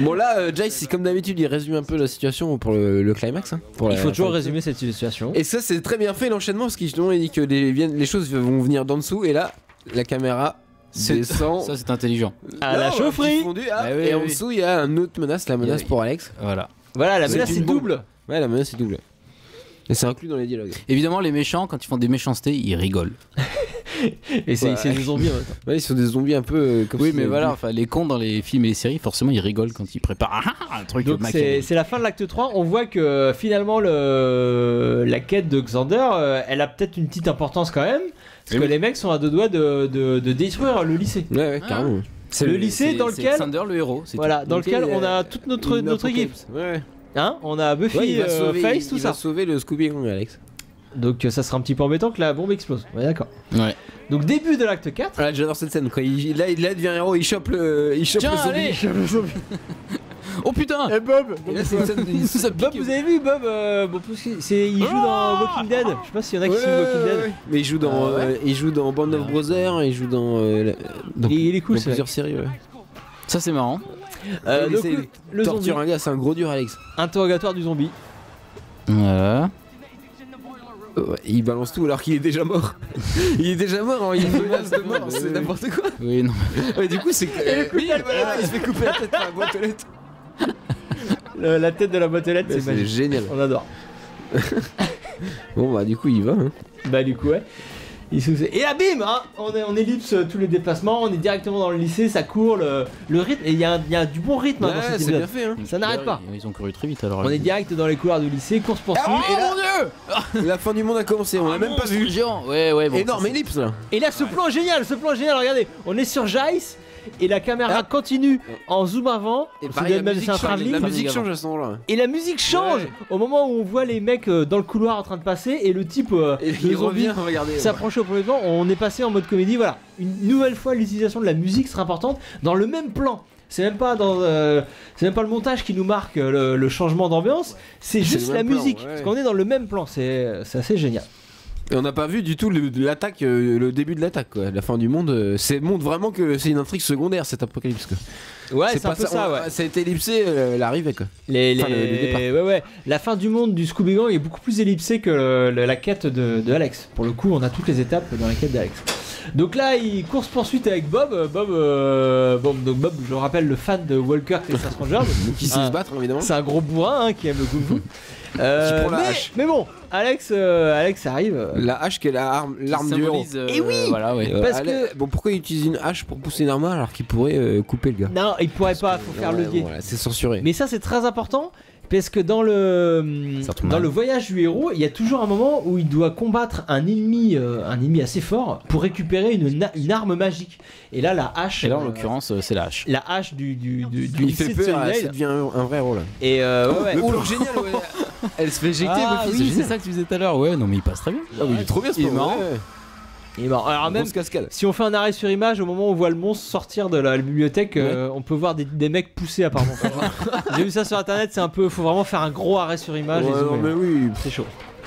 Bon, là, Jace, c'est comme d'habitude, il résume un peu la situation pour le climax. Hein, pour Il faut toujours fin. résumer cette situation. Et ça, c'est très bien fait l'enchaînement parce qu'il justement, il dit que les choses vont venir d'en dessous, et là, la caméra descend. Ça c'est intelligent. À la Non, chaufferie. petit fondu, ah, Bah oui, et en oui. dessous, il y a une autre menace, la menace Oui. pour Alex. Voilà. Voilà, la C'est menace une est bombe. double. Ouais, la menace est double. Et c'est inclus dans les dialogues. Évidemment, les méchants, quand ils font des méchancetés, ils rigolent. Et c'est Ouais. c'est des zombies en même temps. Ouais, ils sont des zombies un peu comme Oui, si mais ils voilà, avaient enfin, les cons dans les films et les séries, forcément, ils rigolent quand ils préparent un truc Donc machiavélique. c'est la fin de l'acte 3. On voit que finalement la quête de Xander, elle a peut-être une petite importance quand même. Parce que les mecs sont à deux doigts de détruire le lycée. bu. Ouais, carrément. C'est le lycée dans lequel- Xander le héros. c'est Voilà, dans Donc, lequel il on a a toute notre équipe. apocalypse. Ouais. Hein, on a Buffy, Ouais, il va sauver, Face, tout il ça. va sauver le Scooby-Doo, Alex. Donc ça sera un petit peu embêtant que la bombe explose. Ouais, d'accord. tout. Ouais. Donc début de l'acte 4. Ah, j'adore cette scène, quoi. Il devient héros, il chope le Tiens, zombie. allez. Oh putain. Et Bob, Et là, c'est une scène de- Bob, vous avez vu Bob bon, parce que il joue dans Walking Dead. Je sais pas s'il y en a qui suivent Walking Dead. Mais il joue dans Band of Brothers, il joue dans Il est cool, dans c'est plusieurs séries. Ouais. Ça c'est marrant. Il donc, essaie le de zombie, torture un gars, c'est un gros dur, Alex. interrogatoire du zombie. Voilà. Ouais, il balance tout alors qu'il est déjà mort. Il est déjà mort, hein, il menace de mort, c'est n'importe quoi. Oui, non. Ouais, du coup, c'est que. Oui, voilà, il se fait couper la tête par la boîte aux lettres. La tête de la boîte aux lettres, c'est C'est magique. génial. On adore. Bon, bah, du coup, il va. Hein. Bah du coup ouais. Et là bim hein, on ellipse tous les déplacements, on est directement dans le lycée, ça court, le rythme, et il y a du bon rythme hein, dans cet Ouais, c'est épisode. bien fait. Hein. Ça n'arrête pas. Ils ont couru très vite alors. On est direct dans les couloirs du lycée, course poursuite. Oh Et là- mon dieu. La fin du monde a commencé, on l'a même pas vu. Géant. Ouais, bon. Énorme ellipse là. Et là ce plan est génial, regardez, on est sur Jace et la caméra continue en zoom avant. Et On se pareil, dit même c'est un travelling. la musique change à ce moment-là. Et la musique change Ouais. au moment où on voit les mecs dans le couloir en train de passer et le type Et le il zombie revient, regardez. s'approche au premier plan. On est passé en mode comédie, voilà. Une nouvelle fois l'utilisation de la musique sera importante dans le même plan. C'est même pas c'est même pas le montage qui nous marque le changement d'ambiance, c'est juste le la même plan, musique ouais. parce qu'on est dans le même plan, c'est assez génial. Et on n'a pas vu du tout l'attaque, le début de l'attaque, quoi. La fin du monde, montre vraiment que c'est une intrigue secondaire cet apocalypse, quoi. Ouais, c'est un pas peu ça, ouais. Ça a été ellipsé l'arrivée, quoi. Les, Enfin, le départ. ouais. La fin du monde du Scooby Gang est beaucoup plus ellipsée que la quête de Alex. Pour le coup, on a toutes les étapes dans la quête d'Alex. Donc là, il course poursuite avec Bob. Bob, je le rappelle, le fan de Walker Texas Ranger. Qui sait se battre, évidemment. C'est un gros bourrin hein, qui aime le kung fu. Qui prend la hache. Mais bon, Alex arrive. La hache qui est l'arme du héros. Et oui. Voilà, ouais. Parce que- Bon, pourquoi il utilise une hache pour pousser une arme alors qu'il pourrait couper le gars? Non, il pourrait pas, faut faire Ouais, levier. voilà, c'est censuré. Mais ça, c'est très important. Parce que dans Ça tombe dans mal. le voyage du héros, il y a toujours un moment où il doit combattre un ennemi assez fort pour récupérer une arme magique. Et là, la hache. Et là en l'occurrence c'est la hache. La hache du Il fait lycée de peur, ça Sunnydale. devient un vrai héros là. Et ouais. Le plan génial, ouais. Elle se fait éjecter, Ah Buffy, oui, c'est c'est ça que tu disais tout à l'heure. Ouais, non mais il passe très bien. Ah oui, il est trop bien ce Il est plan, marrant. ouais. Et bon, alors même Grosse cascade. si on fait un arrêt sur image, au moment où on voit le monstre sortir de la bibliothèque, on peut voir des mecs pousser apparemment. J'ai vu ça sur internet, c'est un peu, faut vraiment faire un gros arrêt sur image. Ouais, et zoomer. non, mais oui. C'est chaud.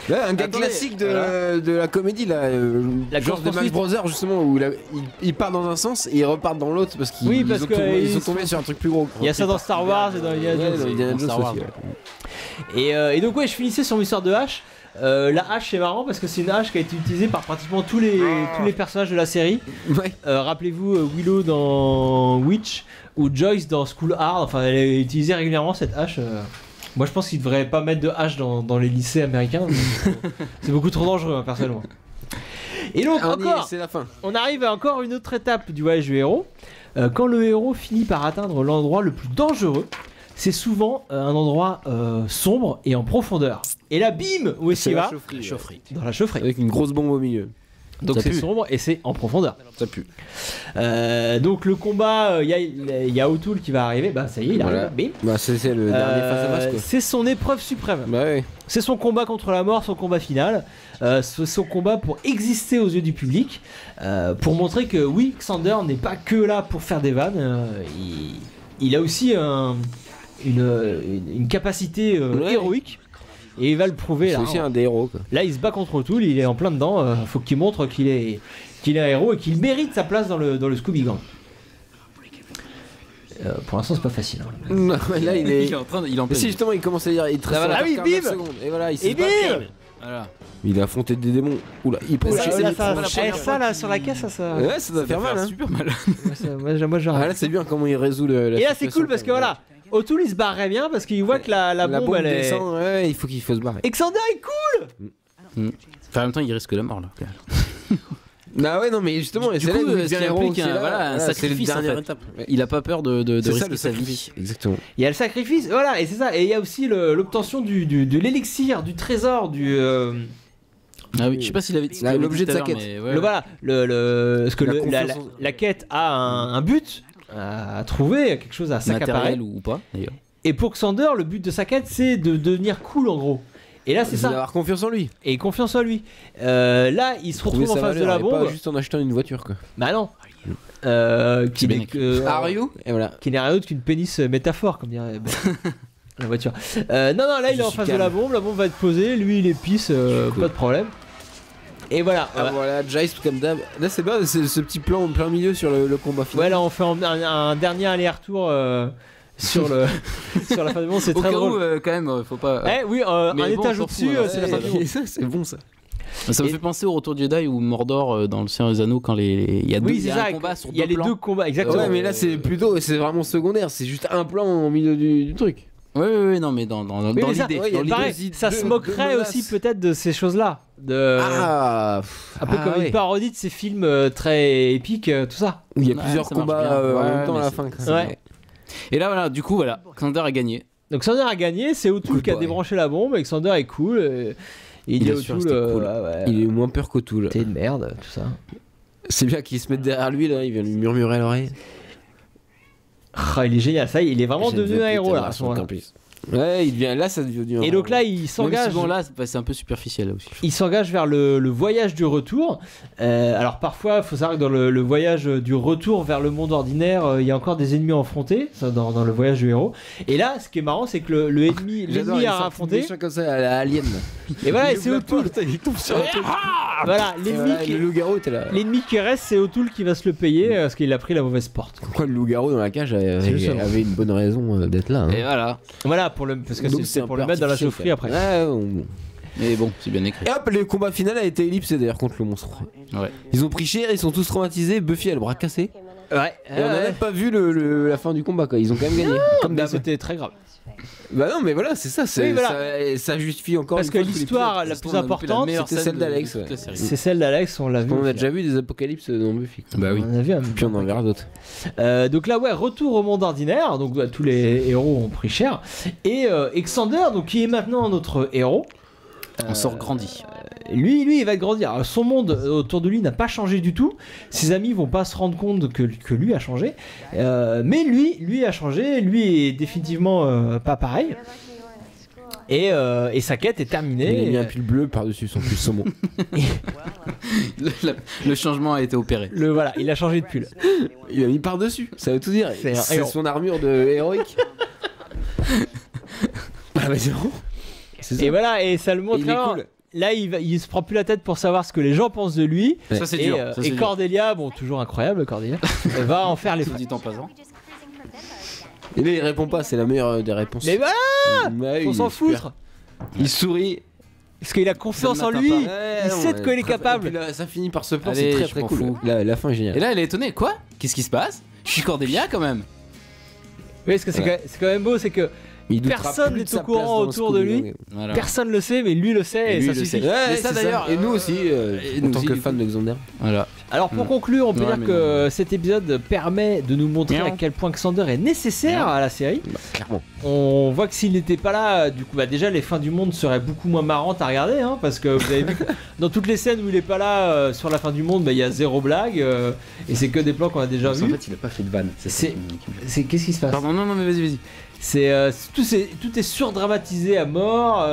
Là, un gars Attendez, classique de, voilà. de la comédie, là, La genre course de Max poursuite. Brothers, justement, où il part dans un sens et il repart dans l'autre parce qu'ils Oui, parce ont que tombé, ils ils sont tombés sur un truc plus gros. Il y a ça dans Star Wars et dans Indiana Ouais, Jones. dans Indiana Dans Jones Star Wars. aussi, ouais. Et donc ouais, je finissais sur mon histoire de hache. La hache c'est marrant parce que c'est une hache qui a été utilisée par pratiquement tous les personnages de la série. Ouais. Rappelez-vous Willow dans Witch ou Joyce dans School Hard. Enfin, elle est utilisée régulièrement cette hache. Moi je pense qu'ils devraient pas mettre de hache dans les lycées américains. C'est beaucoup trop dangereux hein, personnellement. Et donc encore, C'est la fin. on arrive à encore une autre étape du voyage du héros. Quand le héros finit par atteindre l'endroit le plus dangereux, c'est souvent un endroit sombre et en profondeur. Et là, bim, où est-ce C'est qu'il la va chaufferie. Dans la chaufferie. Avec une grosse bombe au milieu. Donc Ça c'est pue. sombre et c'est en profondeur. Ça pue. Donc le combat, il y a O'Toole qui va arriver. Bah ça y est, il Voilà. arrive. Bim. Bah, c'est le dernier face à face, quoi. C'est son épreuve suprême. Bah, ouais. C'est son combat contre la mort, son combat final. C'est son combat pour exister aux yeux du public. Pour montrer que oui, Xander n'est pas que là pour faire des vannes. Il a aussi une capacité héroïque. Et il va le prouver C'est là. aussi un des héros, quoi. Là, il se bat contre O'Toole, il est en plein dedans. Faut qu'il montre qu'il est un héros et qu'il mérite sa place dans le Scooby Gang. Pour l'instant, c'est pas facile. hein. Non, là, il est. Il est en train de, il est en Mais pleine si, justement, il commence à dire. Il te reste Ah oui, 49 bim secondes. Et voilà, il s'est Et bim Voilà. Il a affronté des démons. Oula, il peut Oula, chier. là, C'est ça, la première ça, fois là, qu'il- sur la caisse, ça. Ouais, ça doit faire mal, hein. super mal. Moi, j'arrête. Ah, là, c'est bien comment il résout la Et là, c'est situation, cool parce que quoi. voilà, O'Toole il se barrerait bien parce qu'il voit que la bombe, elle est. descend, ouais, il faut se barrer. Et Xander est cool. Enfin, en même temps, il risque la mort là. Ah ouais, non, mais justement, et Du c'est là coup, où il ce devient qui héros. implique c'est là, un c'est sacrifice la en dernière fait. étape. Ouais. Il a pas peur de C'est ça, risquer le sa sacrifice. vie. Exactement. Il y a le sacrifice, voilà, et c'est ça. Et il y a aussi l'obtention de l'élixir, du trésor, du. Ah oui, je sais pas s'il avait dit L'objet de sa quête. Parce que La confiance en- la quête a un but à trouver, quelque chose à s'accaparer. matériel ou pas d'ailleurs. Et pour Xander, le but de sa quête, c'est de devenir cool en gros. Et là, c'est ça. Avoir confiance en lui. Et confiance en lui. Là, il se retrouve en face de la bombe. Pas juste en achetant une voiture, quoi. Bah non. Qui n'est et voilà. Qui n'est rien d'autre qu'une pénis métaphore, comme dirait la voiture. Non, là, il est en face de la bombe va être posée, lui, il épice, pas de problème. Et voilà. Voilà, Jace comme d'hab. Là, c'est bien, c'est ce petit plan en plein milieu sur le combat final. Ouais, là, on fait un dernier aller-retour. Sur la fin du monde, c'est très drôle. Quand même, faut pas. Oui, un étage au-dessus, c'est la fin du monde. C'est bon ça. Ça me fait penser au Retour du Jedi ou Mordor dans le Seigneur des Anneaux quand il y a un combat sur deux plans. Il y a les deux combats, exactement. Ouais, mais là c'est vraiment secondaire, c'est juste un plan au milieu du truc. Oui, non, mais dans l'idée. Ça se moquerait aussi peut-être de ces choses-là. Un peu comme une parodie de ces films très épiques, tout ça. Où il y a plusieurs combats en même temps à la fin. Ouais. Et là, voilà, du coup, Xander a gagné. Donc Xander a gagné, c'est O'Toole qui a débranché la bombe, et Xander est cool. Il dit O'Toole, il est moins peur qu'O'Toole. T'es une merde, tout ça. C'est bien qu'il se mette derrière lui, là, il vient lui murmurer à l'oreille. Il est génial, ça, il est vraiment devenu un héros là. Ouais, il devient là, ça devient. Et donc là, il s'engage. Bon, là, c'est un peu superficiel là aussi. Il s'engage vers le voyage du retour. Alors parfois, il faut savoir que dans le voyage du retour vers le monde ordinaire, il y a encore des ennemis à affronter, ça, dans le voyage du héros. Et là, ce qui est marrant, c'est que l'ennemi à affronter. Comme ça, à la Alien. Et voilà, et c'est O'Toole. Il tombe sur un truc. Voilà, le loup-garou était là. L'ennemi qui reste, c'est O'Toole qui va se le payer parce qu'il a pris la mauvaise porte. Pourquoi le loup-garou dans la cage avait une bonne raison d'être là. Et voilà, parce que c'est pour le mettre dans la chaufferie après. Mais bon, c'est bien écrit. Et hop, le combat final a été ellipsé d'ailleurs contre le monstre. Ouais. Ils ont pris cher, ils sont tous traumatisés. Buffy a le bras cassé. Ouais. Et on n'a même pas vu la fin du combat, quoi. Ils ont quand même gagné. Comme c'était très grave. Bah non, mais voilà, c'est ça. Ça justifie encore. Parce que l'histoire la plus importante, c'était celle d'Alex. C'est celle d'Alex, on l'a vu. On a déjà vu des apocalypses dans Buffy. Bah oui. On a vu. Puis on en verra d'autres. Donc là, retour au monde ordinaire. Donc tous les héros ont pris cher. Et Xander, donc qui est maintenant notre héros. On sort grandi. Lui, il va grandir. Alors, son monde autour de lui n'a pas changé du tout. Ses amis vont pas se rendre compte que lui a changé. Mais lui a changé. Lui est définitivement pas pareil. Et sa quête est terminée. Il a mis un pull bleu par-dessus son pull saumon. Le changement a été opéré. Voilà, il a changé de pull. Il a mis par-dessus. Ça veut tout dire. C'est son armure de héroïque. Ah bah c'est bon. Et voilà, et ça le montre. Cool. Là, il se prend plus la tête pour savoir ce que les gens pensent de lui. Ça, c'est dur. Et Cordelia, toujours incroyable, Cordelia, va en faire les frais. Dit en passant. Et là, il répond pas, c'est la meilleure des réponses. Mais voilà, on s'en foutre. Il sourit. Parce qu'il a confiance en lui. Il sait de quoi il est capable. Là, ça finit par ce plan, c'est très très cool. La fin est géniale. Et là, elle est étonnée. Quoi ? Qu'est-ce qui se passe ? Je suis Cordelia quand même. Oui, parce que c'est quand même beau, c'est que personne n'est au courant autour de lui. Voilà. Personne le sait, mais lui le sait et ça suffit. Et ça d'ailleurs. Et nous aussi, en tant que fans de Xander. Voilà. Alors pour conclure, on peut dire que cet épisode permet de nous montrer à quel point Xander est nécessaire à la série. Clairement. On voit que s'il n'était pas là, du coup, déjà les fins du monde seraient beaucoup moins marrantes à regarder, parce que vous avez vu que dans toutes les scènes où il est pas là sur la fin du monde, il y a zéro blague et c'est que des plans qu'on a déjà vus. En fait, il a pas fait de vanne. C'est qu'est-ce qui se passe ? Pardon, non, mais vas-y. Tout est surdramatisé à mort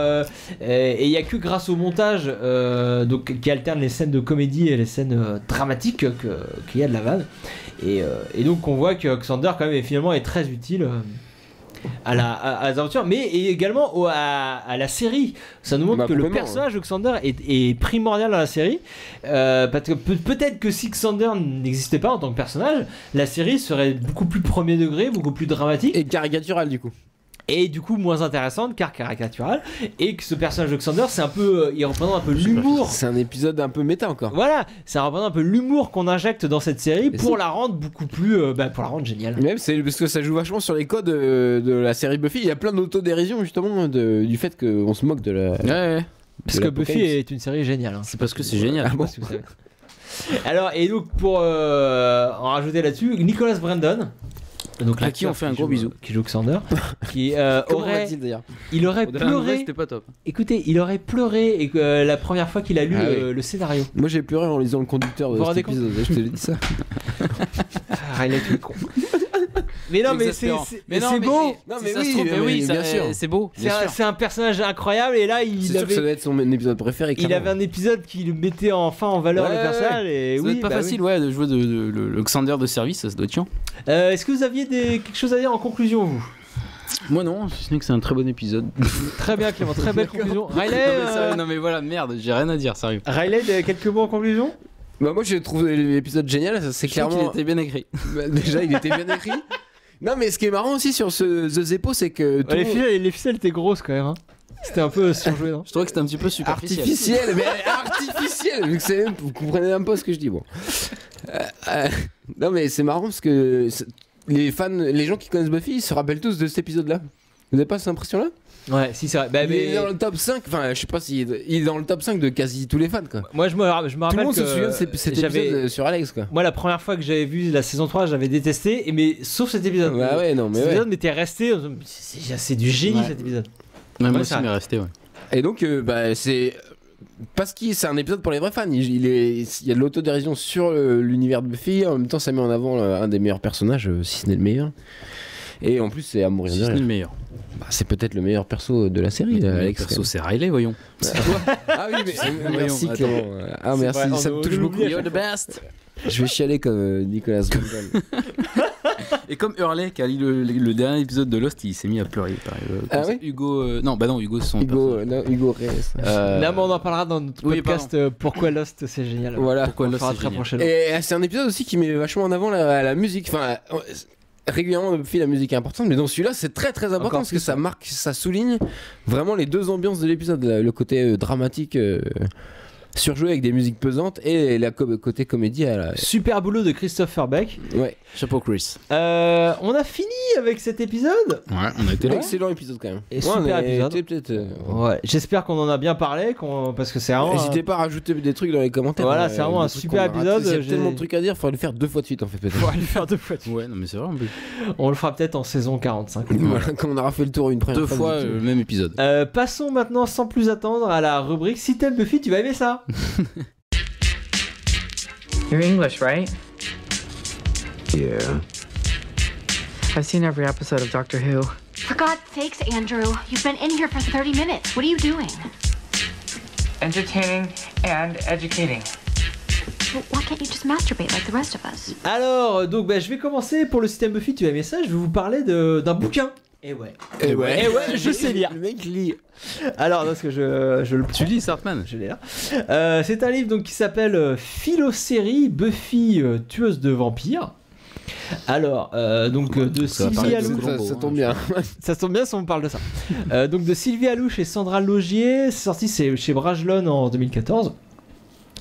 et il n'y a que grâce au montage qui alterne les scènes de comédie et les scènes dramatiques qu'il y a de la vanne et donc on voit que Xander quand même finalement est très utile à l'aventure mais également à la série. Ça nous montre que le personnage de Xander est primordial dans la série parce que peut-être que si Xander n'existait pas en tant que personnage, la série serait beaucoup plus premier degré, beaucoup plus dramatique et caricaturale du coup. Et du coup moins intéressante car caricaturale et que ce personnage de Xander c'est un peu il représente un peu l'humour. C'est un épisode un peu méta encore. Voilà, ça représente un peu l'humour qu'on injecte dans cette série pour la rendre beaucoup plus pour la rendre géniale. Même c'est parce que ça joue vachement sur les codes de la série Buffy, il y a plein d'autodérision justement du fait qu'on se moque de la parce que Buffy est une série géniale C'est parce que c'est génial. Ah bon, si vous savez. Alors et donc pour en rajouter là-dessus, Nicholas Brandon donc à qui on fait un gros bisou, qui joue Xander, qui aurait pleuré. C'était pas top. Écoutez, il aurait pleuré et la première fois qu'il a lu le scénario. Moi j'ai pleuré en lisant le conducteur de cet épisode. Je te l'ai dit ça. Il est con. Mais non, mais c'est beau. Non, si mais ça oui, se trouve, mais oui, ça- bien sûr. c'est beau. C'est un personnage incroyable et là C'est il sûr que ça avait doit être son épisode préféré. il avait un épisode qui le mettait enfin en valeur Ouais, le personnage et Ça doit oui, être pas bah facile, ouais, de jouer le Xander de service, ça doit être chiant. oui. Est-ce que vous aviez quelque chose à dire en conclusion vous? Moi non, si ce n'est que c'est un très bon épisode. Très bien Clément, très belle conclusion. Riley, non, mais sérieux, non mais voilà, merde, j'ai rien à dire, sérieux. Riley, quelques mots en conclusion? Bah, moi, j'ai trouvé l'épisode génial. C'est Je trouve clairement. qu'il était bien écrit. Bah, déjà, il était bien écrit. Non, mais ce qui est marrant aussi sur The Zeppo, c'est que. tout- Les ficelles étaient grosses quand même. Hein. C'était un peu surjoué, non? Je trouvais que c'était un petit peu superficiel. Artificiel, mais artificiel, vu que c'est même, vous comprenez même pas ce que je dis. Bon. Non, mais c'est marrant parce que les fans, les gens qui connaissent Buffy, ils se rappellent tous de cet épisode-là. Vous avez pas cette impression-là? Ouais, si c'est vrai. Bah, Il est dans le top 5, enfin, je sais pas s'il il est dans le top 5 de quasi tous les fans, quoi. Moi je me rappelle Tout le monde que se souvient de cet épisode sur Alex, quoi. moi la première fois que j'avais vu la saison 3 j'avais détesté mais sauf cet épisode. Bah ouais, non, mais cet ouais. épisode m'était resté c'est du génie Ouais. cet épisode. Ouais, moi Ouais, aussi, ça- il m'est resté, ouais. Et donc, bah, c'est. Parce que c'est un épisode pour les vrais fans. Il y a de l'autodérision sur l'univers de Buffy. En même temps, ça met en avant un des meilleurs personnages, si ce n'est le meilleur. Et en plus, c'est à mourir Si de ce n'est rire. le meilleur. Bah, c'est peut-être le meilleur perso de la série, Le Alex. perso, c'est Riley, voyons. Ah oui, mais merci Voyons, Clément. Ah, merci, vrai, ça on me touche l'oublie beaucoup. à You're the best. Je vais chialer comme Nicolas Gondal. Et comme Hurley qui a lu le dernier épisode de Lost, il s'est mis à pleurer. Pareil. Ah oui Hugo. Non, bah non, Hugo, c'est son Hugo, personnage. Hugo Reyes. Là mais on en parlera dans notre oui, podcast pourquoi Lost c'est génial. Voilà. Pourquoi On le Lost, fera c'est très génial. prochainement. Et c'est un épisode aussi qui met vachement en avant la musique. Enfin, régulièrement, Buffy, la musique est importante, mais dans celui-là, c'est très très important Encore parce que plus, ça marque, ça souligne vraiment les deux ambiances de l'épisode. Le côté dramatique, surjoué avec des musiques pesantes, et la côté comédie. Super boulot de Christopher Beck. Ouais. Chapeau Chris. On a fini avec cet épisode. Ouais, on a été là. Excellent épisode quand même. Et Ouais, super on a épisode. été peut-être. Ouais, j'espère qu'on en a bien parlé parce que c'est vraiment N'hésitez pas à rajouter des trucs dans les commentaires. Voilà, c'est vraiment des un trucs super qu'on a ratés. épisode, Il y a tellement de trucs à dire, il faudrait le faire 2 fois de suite en fait peut-être. on va le faire 2 fois. Ouais, non, mais c'est vrai en plus. On le fera peut-être en saison 45. Voilà, quand on aura fait le tour une première 2 fois du- le même épisode. Passons maintenant sans plus attendre à la rubrique Si t'aimes Buffy, tu vas aimer ça. You're English, right? Yeah. I've seen every episode of Doctor Who. For God's sakes, Andrew, you've been in here for 30 minutes. What are you doing? Entertaining and educating. Well, why can't you just masturbate like the rest of us? Alors, donc je vais commencer pour le système Buffy, tu vas aimer ça. Je vais vous parler d'un bouquin. Et ouais. Et ouais, je sais lire. Le mec lit. Alors, parce que je le Tu lis Sartman? je l'ai là. C'est un livre donc qui s'appelle Philosérie Buffy tueuse de vampires. Alors, donc de Ça va Sylvie parler de Alouche. Colombo, Ça hein, tombe bien. Ça tombe bien si on parle de ça. Donc de Sylvie Alouche et Sandra Logier, c'est sorti chez Brajlon en 2014.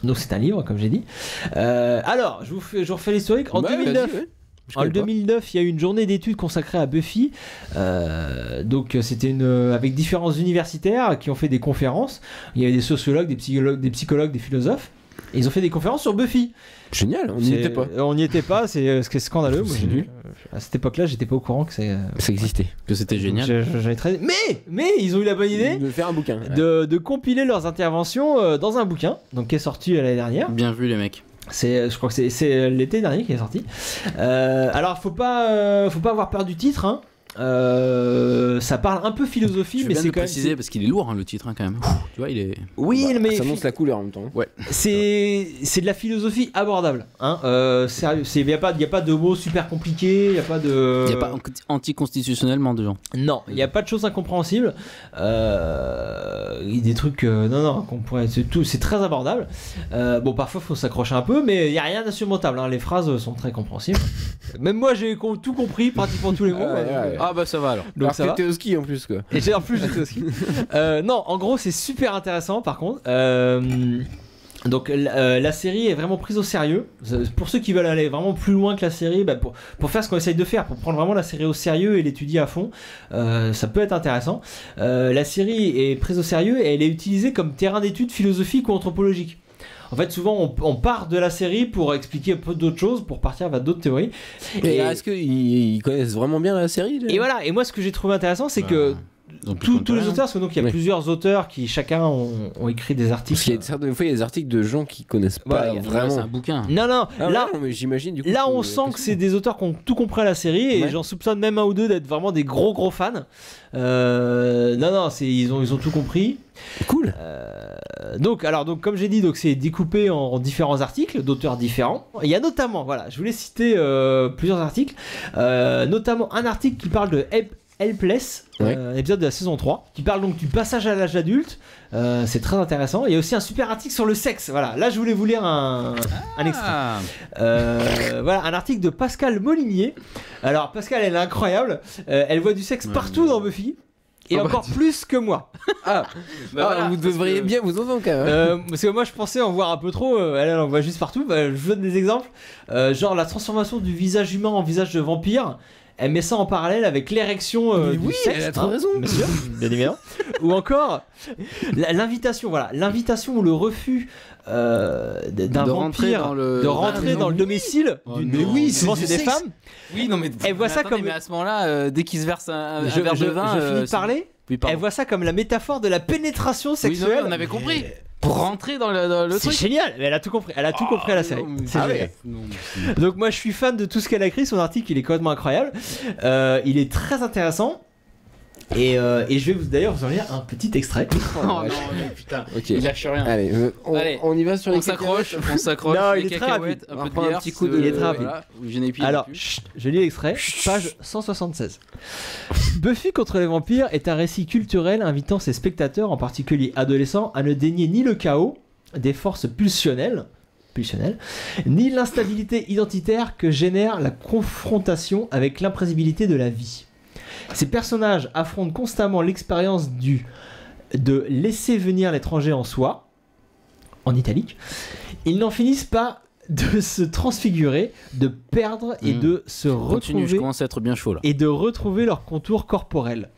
Donc c'est un livre, comme j'ai dit. Alors, je vous refais l'historique. En Ouais, 2009, vas-y, ouais. Je en connais pas. 2009, il y a eu une journée d'études consacrée à Buffy. Donc c'était avec différents universitaires qui ont fait des conférences. Il y avait des sociologues, des psychologues, des philosophes. Et ils ont fait des conférences sur Buffy. Génial, on n'y était pas. On n'y était pas, c'est ce qui est scandaleux. Moi, C'est nul. à cette époque-là, j'étais pas au courant que c'est. Ça existait. Que c'était génial. J'avais très... Mais ils ont eu la bonne idée De faire un bouquin. de compiler leurs interventions dans un bouquin, donc qui est sorti l'année dernière. Bien vu les mecs. Je crois que c'est l'été dernier qui est sorti. Alors faut pas avoir peur du titre. Hein. Ça parle un peu philosophie, Je mais viens c'est de quand même. préciser parce qu'il est lourd hein, le titre hein, quand même. Tu vois, il est. Oui, Bah, mais ça annonce la couleur en même temps. Ouais. c'est de la philosophie abordable. Hein. Sérieux, il y a pas de mots super compliqués, il y a pas de. Il n'y a pas anticonstitutionnellement de gens. Non, il n'y a pas de choses incompréhensibles. Il y a des trucs, non, qu'on pourrait, c'est très abordable. Bon, parfois faut s'accrocher un peu, mais il n'y a rien d'insurmontable. Hein. Les phrases sont très compréhensibles. Même moi, j'ai tout compris, pratiquement tous les mots. Ouais. Ah bah ça va alors. Donc Alors ça que va. t'es au ski en plus quoi. Et en plus, j'étais au ski. Non, en gros, c'est super intéressant. Par contre. Donc la série est vraiment prise au sérieux. Pour ceux qui veulent aller vraiment plus loin que la série, pour faire ce qu'on essaye de faire, pour prendre vraiment la série au sérieux et l'étudier à fond, ça peut être intéressant. La série est prise au sérieux et elle est utilisée comme terrain d'étude philosophique ou anthropologique. En fait, souvent, on part de la série pour expliquer un peu d'autres choses, pour partir vers d'autres théories. Et est-ce qu'ils connaissent vraiment bien la série Et voilà, et moi, ce que j'ai trouvé intéressant, c'est que tous les auteurs, parce que donc il y a plusieurs auteurs qui chacun ont écrit des articles. Parce qu'il y a certaines fois il y a des articles de gens qui connaissent pas vraiment. C'est un bouquin. Non, là, mais j'imagine du coup. Là, on sent que c'est des auteurs qui ont tout compris à la série et j'en soupçonne même un ou deux d'être vraiment des gros fans. Non, ils ont tout compris. Cool. Donc comme j'ai dit, donc c'est découpé en différents articles d'auteurs différents. Il y a notamment, voilà, je voulais citer plusieurs articles, notamment un article qui parle de Helpless, épisode de la saison 3, qui parle donc du passage à l'âge adulte. C'est très intéressant. Il y a aussi un super article sur le sexe. Voilà, là je voulais vous lire un extrait. Voilà, un article de Pascal Molinier. Alors Pascal, elle est incroyable. Elle voit du sexe partout dans Buffy. Et encore plus que moi. Voilà, vous devriez bien vous entendre quand même. Parce que moi je pensais en voir un peu trop. Elle en voit juste partout. Je vous donne des exemples. Genre la transformation du visage humain en visage de vampire. Elle met ça en parallèle avec l'érection du sexe. Elle a trop raison. Bien évidemment. Ou encore l'invitation. Voilà, l'invitation ou le refus d'un vampire de rentrer dans le domicile. Mais oui, souvent c'est des femmes. Oui, non mais elle voit ça comme. Mais à ce moment-là, dès qu'il se verse un verre de vin, je finis de parler. Elle voit ça comme la métaphore de la pénétration sexuelle. Oui, on avait compris. Pour rentrer dans le truc. C'est génial, elle a tout compris. Elle a tout compris à la série. C'est génial. Donc moi je suis fan de tout ce qu'elle a écrit. Son article il est complètement incroyable. Il est très intéressant. Et je vais d'ailleurs vous en lire un petit extrait. Oh non, putain, il lâche rien. Allez, on y va sur les s'accroche. Non, il est très rapide. Un peu de bière, un petit coup de... Il est très rapide. Voilà, alors, je lis l'extrait, page 176. Buffy contre les vampires est un récit culturel invitant ses spectateurs, en particulier adolescents, à ne dénier ni le chaos des forces pulsionnelles, ni l'instabilité identitaire que génère la confrontation avec l'imprévisibilité de la vie. Ces personnages affrontent constamment l'expérience de laisser venir l'étranger en soi, en italique. Ils n'en finissent pas de se transfigurer, de perdre et de se retrouver. Je commence à être bien chaud là. Et de retrouver leur contour corporel,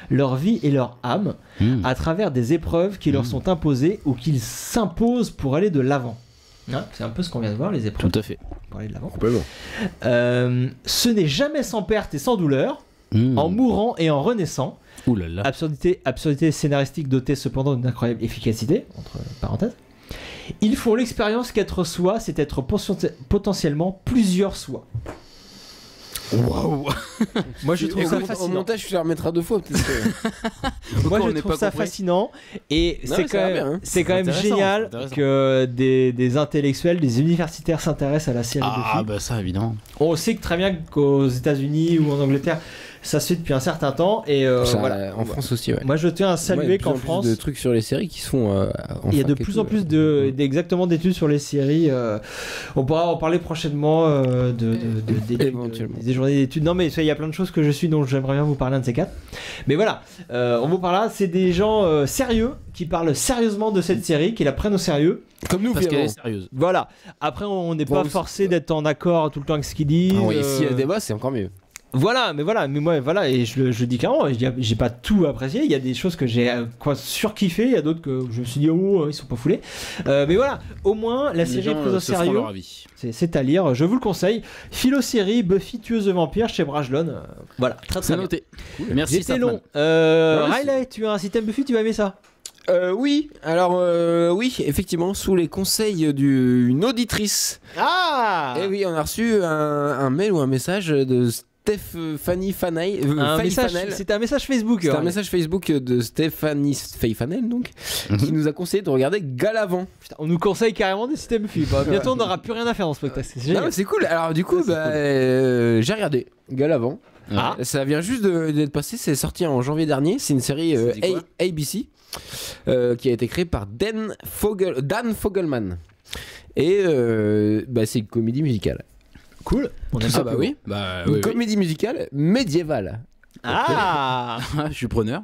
leur vie et leur âme, à travers des épreuves qui leur sont imposées ou qu'ils s'imposent pour aller de l'avant. Hein, c'est un peu ce qu'on vient de voir, les épreuves. Tout à fait. Pour aller de l'avant. Ce n'est jamais sans perte et sans douleur. En mourant et en renaissant. Ouh là là. Absurdité scénaristique dotée cependant d'une incroyable efficacité, entre parenthèses. Ils font l'expérience qu'être soi, c'est être potentiellement plusieurs soi. Waouh. Moi je trouve ça fascinant. Au montage tu la remettras 2 fois peut-être. Moi je trouve ça fascinant. Et c'est quand même génial que des intellectuels, des universitaires s'intéressent à la série Buffy. Ah bah ça évidemment. On sait que très bien qu'aux États-Unis ou en Angleterre ça se fait depuis un certain temps et voilà. En France aussi, ouais. Moi je tiens à saluer qu'en France, il y a de trucs sur les séries qui se font. Il y a de plus en plus d'exactement d'études sur les séries. On pourra en parler prochainement des journées d'études. Non mais il y a plein de choses que je suis dont j'aimerais bien vous parler un de ces quatre. Mais voilà, on vous parle là, c'est des gens sérieux qui parlent sérieusement de cette série, qui la prennent au sérieux. Comme nous, parce qu'elle est sérieuse. Voilà. Après, on n'est pas forcé d'être en accord tout le temps avec ce qu'ils disent. Ah oui, s'il y a débat, c'est encore mieux. Voilà, mais moi, voilà, et je dis clairement, j'ai pas tout apprécié. Il y a des choses que j'ai surkiffé, il y a d'autres que je me suis dit, ils sont pas foulés. Mais voilà, au moins, la série est prise au sérieux. C'est à lire, je vous le conseille. Philo-série, Buffy, tueuse de vampires chez Brajlon. Voilà, très très bien. Noté. Merci, c'était long. Riley, tu as un système Buffy, tu vas aimer ça? Oui, alors oui, effectivement, sous les conseils d'une auditrice. Ah. Et oui, on a reçu un mail ou un message de Stéphanie Fanel. C'était un message Facebook. C'était un message Facebook de Stéphanie Fanel, donc, qui nous a conseillé de regarder Galavant. Putain, on nous conseille carrément des systèmes Buffy. Bientôt, on n'aura plus rien à faire dans ce podcast. C'est cool. Alors du coup, j'ai regardé Galavant. Ça vient juste d'être passé. C'est sorti en janvier dernier. C'est une série ABC. Qui a été créé par Dan Fogelman et c'est une comédie musicale. Cool. Oui. Une comédie musicale médiévale. Je suis preneur.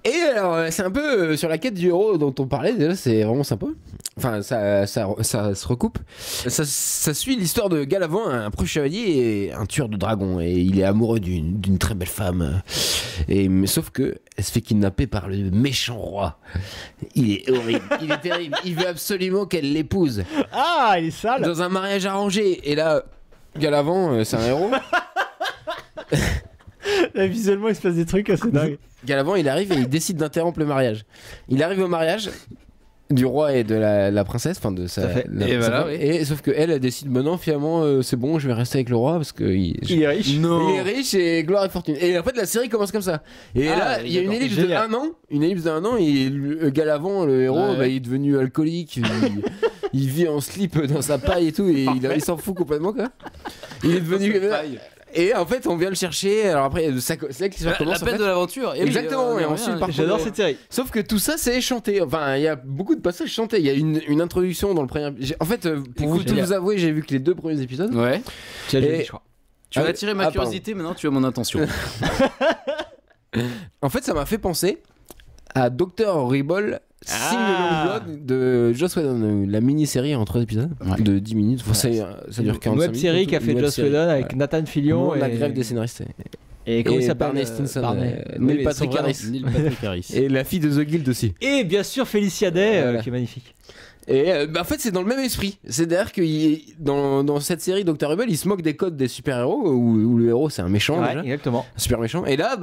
Et alors c'est un peu sur la quête du héros dont on parlait. Déjà c'est vraiment sympa. Enfin ça se recoupe. Ça suit l'histoire de Galavant, un proche chevalier et un tueur de dragons, et il est amoureux d'une très belle femme. Mais sauf que elle se fait kidnapper par le méchant roi. Il est horrible, il est terrible. Il veut absolument qu'elle l'épouse. Ah, il est sale. Dans un mariage arrangé. Et là, Galavant, c'est un héros. Là, visuellement, il se passe des trucs assez dingues. Galavant, il arrive et il décide d'interrompre le mariage. Il arrive au mariage du roi et de la princesse, enfin de sa. Et voilà, oui. Et sauf que elle décide maintenant, finalement, c'est bon, je vais rester avec le roi parce que il est riche. Non. Il est riche et gloire et fortune. Et en fait, la série commence comme ça. Et là, il y a une ellipse d'1 an. Une ellipse d'1 an et Galavant, le héros, il est devenu alcoolique. Il vit en slip dans sa paille et tout, et il s'en fout complètement, quoi. Il est devenu. Et en fait, on vient le chercher. Alors après, c'est là que l'histoire commence. La peine de l'aventure. Exactement. Et ensuite, j'adore cette série. Sauf que tout ça, c'est chanté. Enfin, il y a beaucoup de passages chantés. Il y a une introduction dans le premier. En fait, pour tout vous avouer, j'ai vu que les 2 premiers épisodes. Ouais. Tu as vu, je crois. Tu as attiré ma curiosité. Maintenant, tu as mon attention. En fait, ça m'a fait penser à Dr. Horrible. Signe Longblood de Joss Whedon, la mini-série en 3 épisodes de 10 minutes. Enfin, ça dure 45 minutes. Une web série qu'a fait Joss Whedon avec Nathan Fillion. La grève des scénaristes. Et comment il s'appelle Barney Stinson. Neil Patrick Harris. Et la fille de The Guild aussi. Et bien sûr Felicia Day, qui est magnifique. Et en fait, c'est dans le même esprit. C'est-à-dire que dans cette série Dr. Horrible, il se moque des codes des super-héros où le héros c'est un méchant. Ouais, déjà. exactement. Un super méchant. Et là,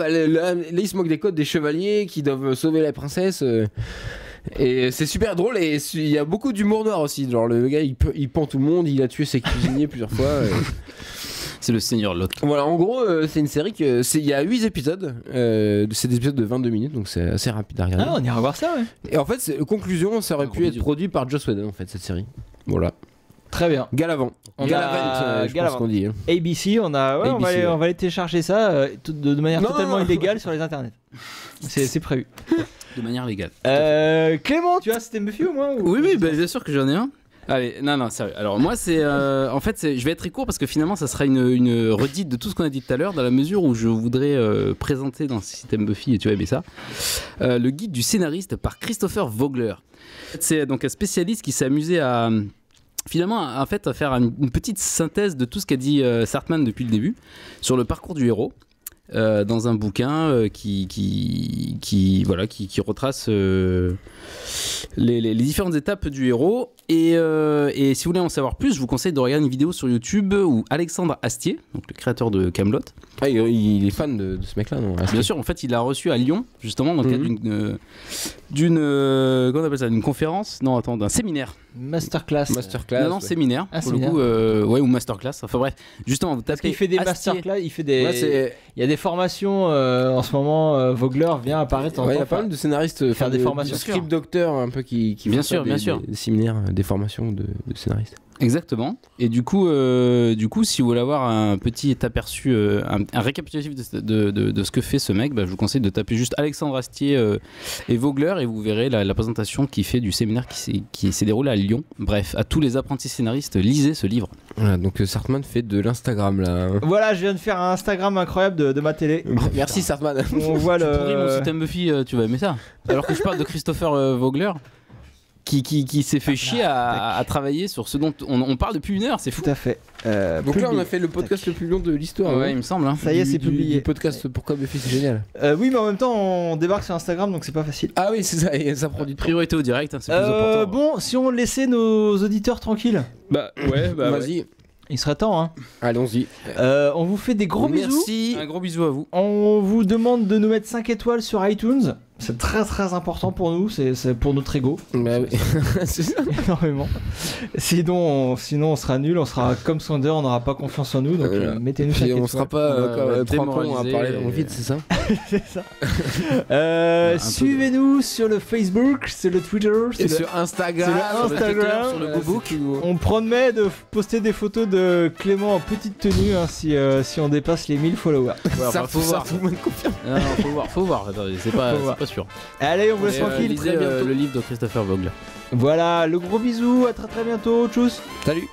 il se moque des codes des chevaliers qui doivent sauver la princesse. Et c'est super drôle et il y a beaucoup d'humour noir aussi. Genre le gars il pend tout le monde, il a tué ses cuisiniers plusieurs fois. C'est le Seigneur Lot. Voilà, en gros, c'est une série il y a 8 épisodes. C'est des épisodes de 22 minutes, donc c'est assez rapide à regarder. Ah, on ira voir ça, ouais. Et en fait, conclusion, ça aurait pu être produit par Joss Whedon en fait, cette série. Voilà. Très bien. Galavant. Je pense qu'on dit. ABC, on va aller télécharger ça de manière totalement illégale sur les internets. C'est prévu. De manière légale. Clément, tu as c'était Buffy au moins Oui, bien sûr que j'en ai un. Allez, non, sérieux. Alors moi, en fait, je vais être très court parce que finalement, ça sera une redite de tout ce qu'on a dit tout à l'heure, dans la mesure où je voudrais présenter dans ce système Buffy, et tu vas aimer ça, le guide du scénariste par Christopher Vogler. C'est donc un spécialiste qui s'est amusé à finalement, en fait, à faire une petite synthèse de tout ce qu'a dit Sartman depuis le début sur le parcours du héros. Dans un bouquin qui retrace les différentes étapes du héros et si vous voulez en savoir plus, je vous conseille de regarder une vidéo sur YouTube où Alexandre Astier, donc le créateur de Kaamelott, il est fan de ce mec là, non? Bien sûr, en fait il l'a reçu à Lyon justement dans le cadre d'une comment on appelle ça, d'une conférence, d'un séminaire. Masterclass. Non, séminaire. Pour le coup, ou masterclass. Enfin bref, justement, vous tapez. Parce qu'il fait des masterclass, il y a des formations en ce moment. Vogler vient apparaître. Il y a pas mal de scénaristes faire des formations. Script docteurs un peu qui bien sûr, des séminaires, des formations de scénaristes. Exactement. Et du coup, si vous voulez avoir un petit aperçu, un récapitulatif de ce que fait ce mec, je vous conseille de taper juste Alexandre Astier et Vogler et vous verrez la présentation qu'il fait du séminaire qui s'est déroulé à Lyon. Bref, à tous les apprentis scénaristes, lisez ce livre. Voilà, donc Sartman fait de l'Instagram là. Voilà, je viens de faire un Instagram incroyable de ma télé. Merci Sartman. On voit tu pourris mon système Buffy, tu vas aimer ça. Alors que je parle de Christopher Vogler. Qui s'est fait chier à travailler sur ce dont on parle depuis 1 heure, c'est fou. Tout à fait. Donc là, on a fait le podcast le plus long de l'histoire. Ouais, il me semble. Ça y est, c'est publié. Le podcast Pourquoi Buffy, c'est génial. Oui, mais en même temps, on débarque sur Instagram, donc c'est pas facile. Ah oui, c'est ça, et ça prend du temps. Priorité au direct, c'est plus important. Bon, si on laissait nos auditeurs tranquilles. Vas-y. Il serait temps, hein. Allons-y. On vous fait des gros bisous. Merci. Un gros bisou à vous. On vous demande de nous mettre 5 étoiles sur iTunes. C'est très très important pour nous, c'est pour notre ego. Bah oui. C'est ça. Énormément. Sinon on sera nul, on sera comme Sander, on n'aura pas confiance en nous. Donc mettez-nous 5 étoiles. On sera pas trois cons à parler dans le vide, c'est ça. C'est ça. Suivez-nous sur le Facebook, sur le Twitter, sur Instagram, sur le GoBook. On promet de poster des photos de Clément en petite tenue si on dépasse les 1000 followers. Ça faut voir. Faut voir. C'est pas sûr. Allez, on vous laisse tranquille. Lisez le livre de Christopher Vogler. Voilà, le gros bisou, à très très bientôt. Tchuss. Salut.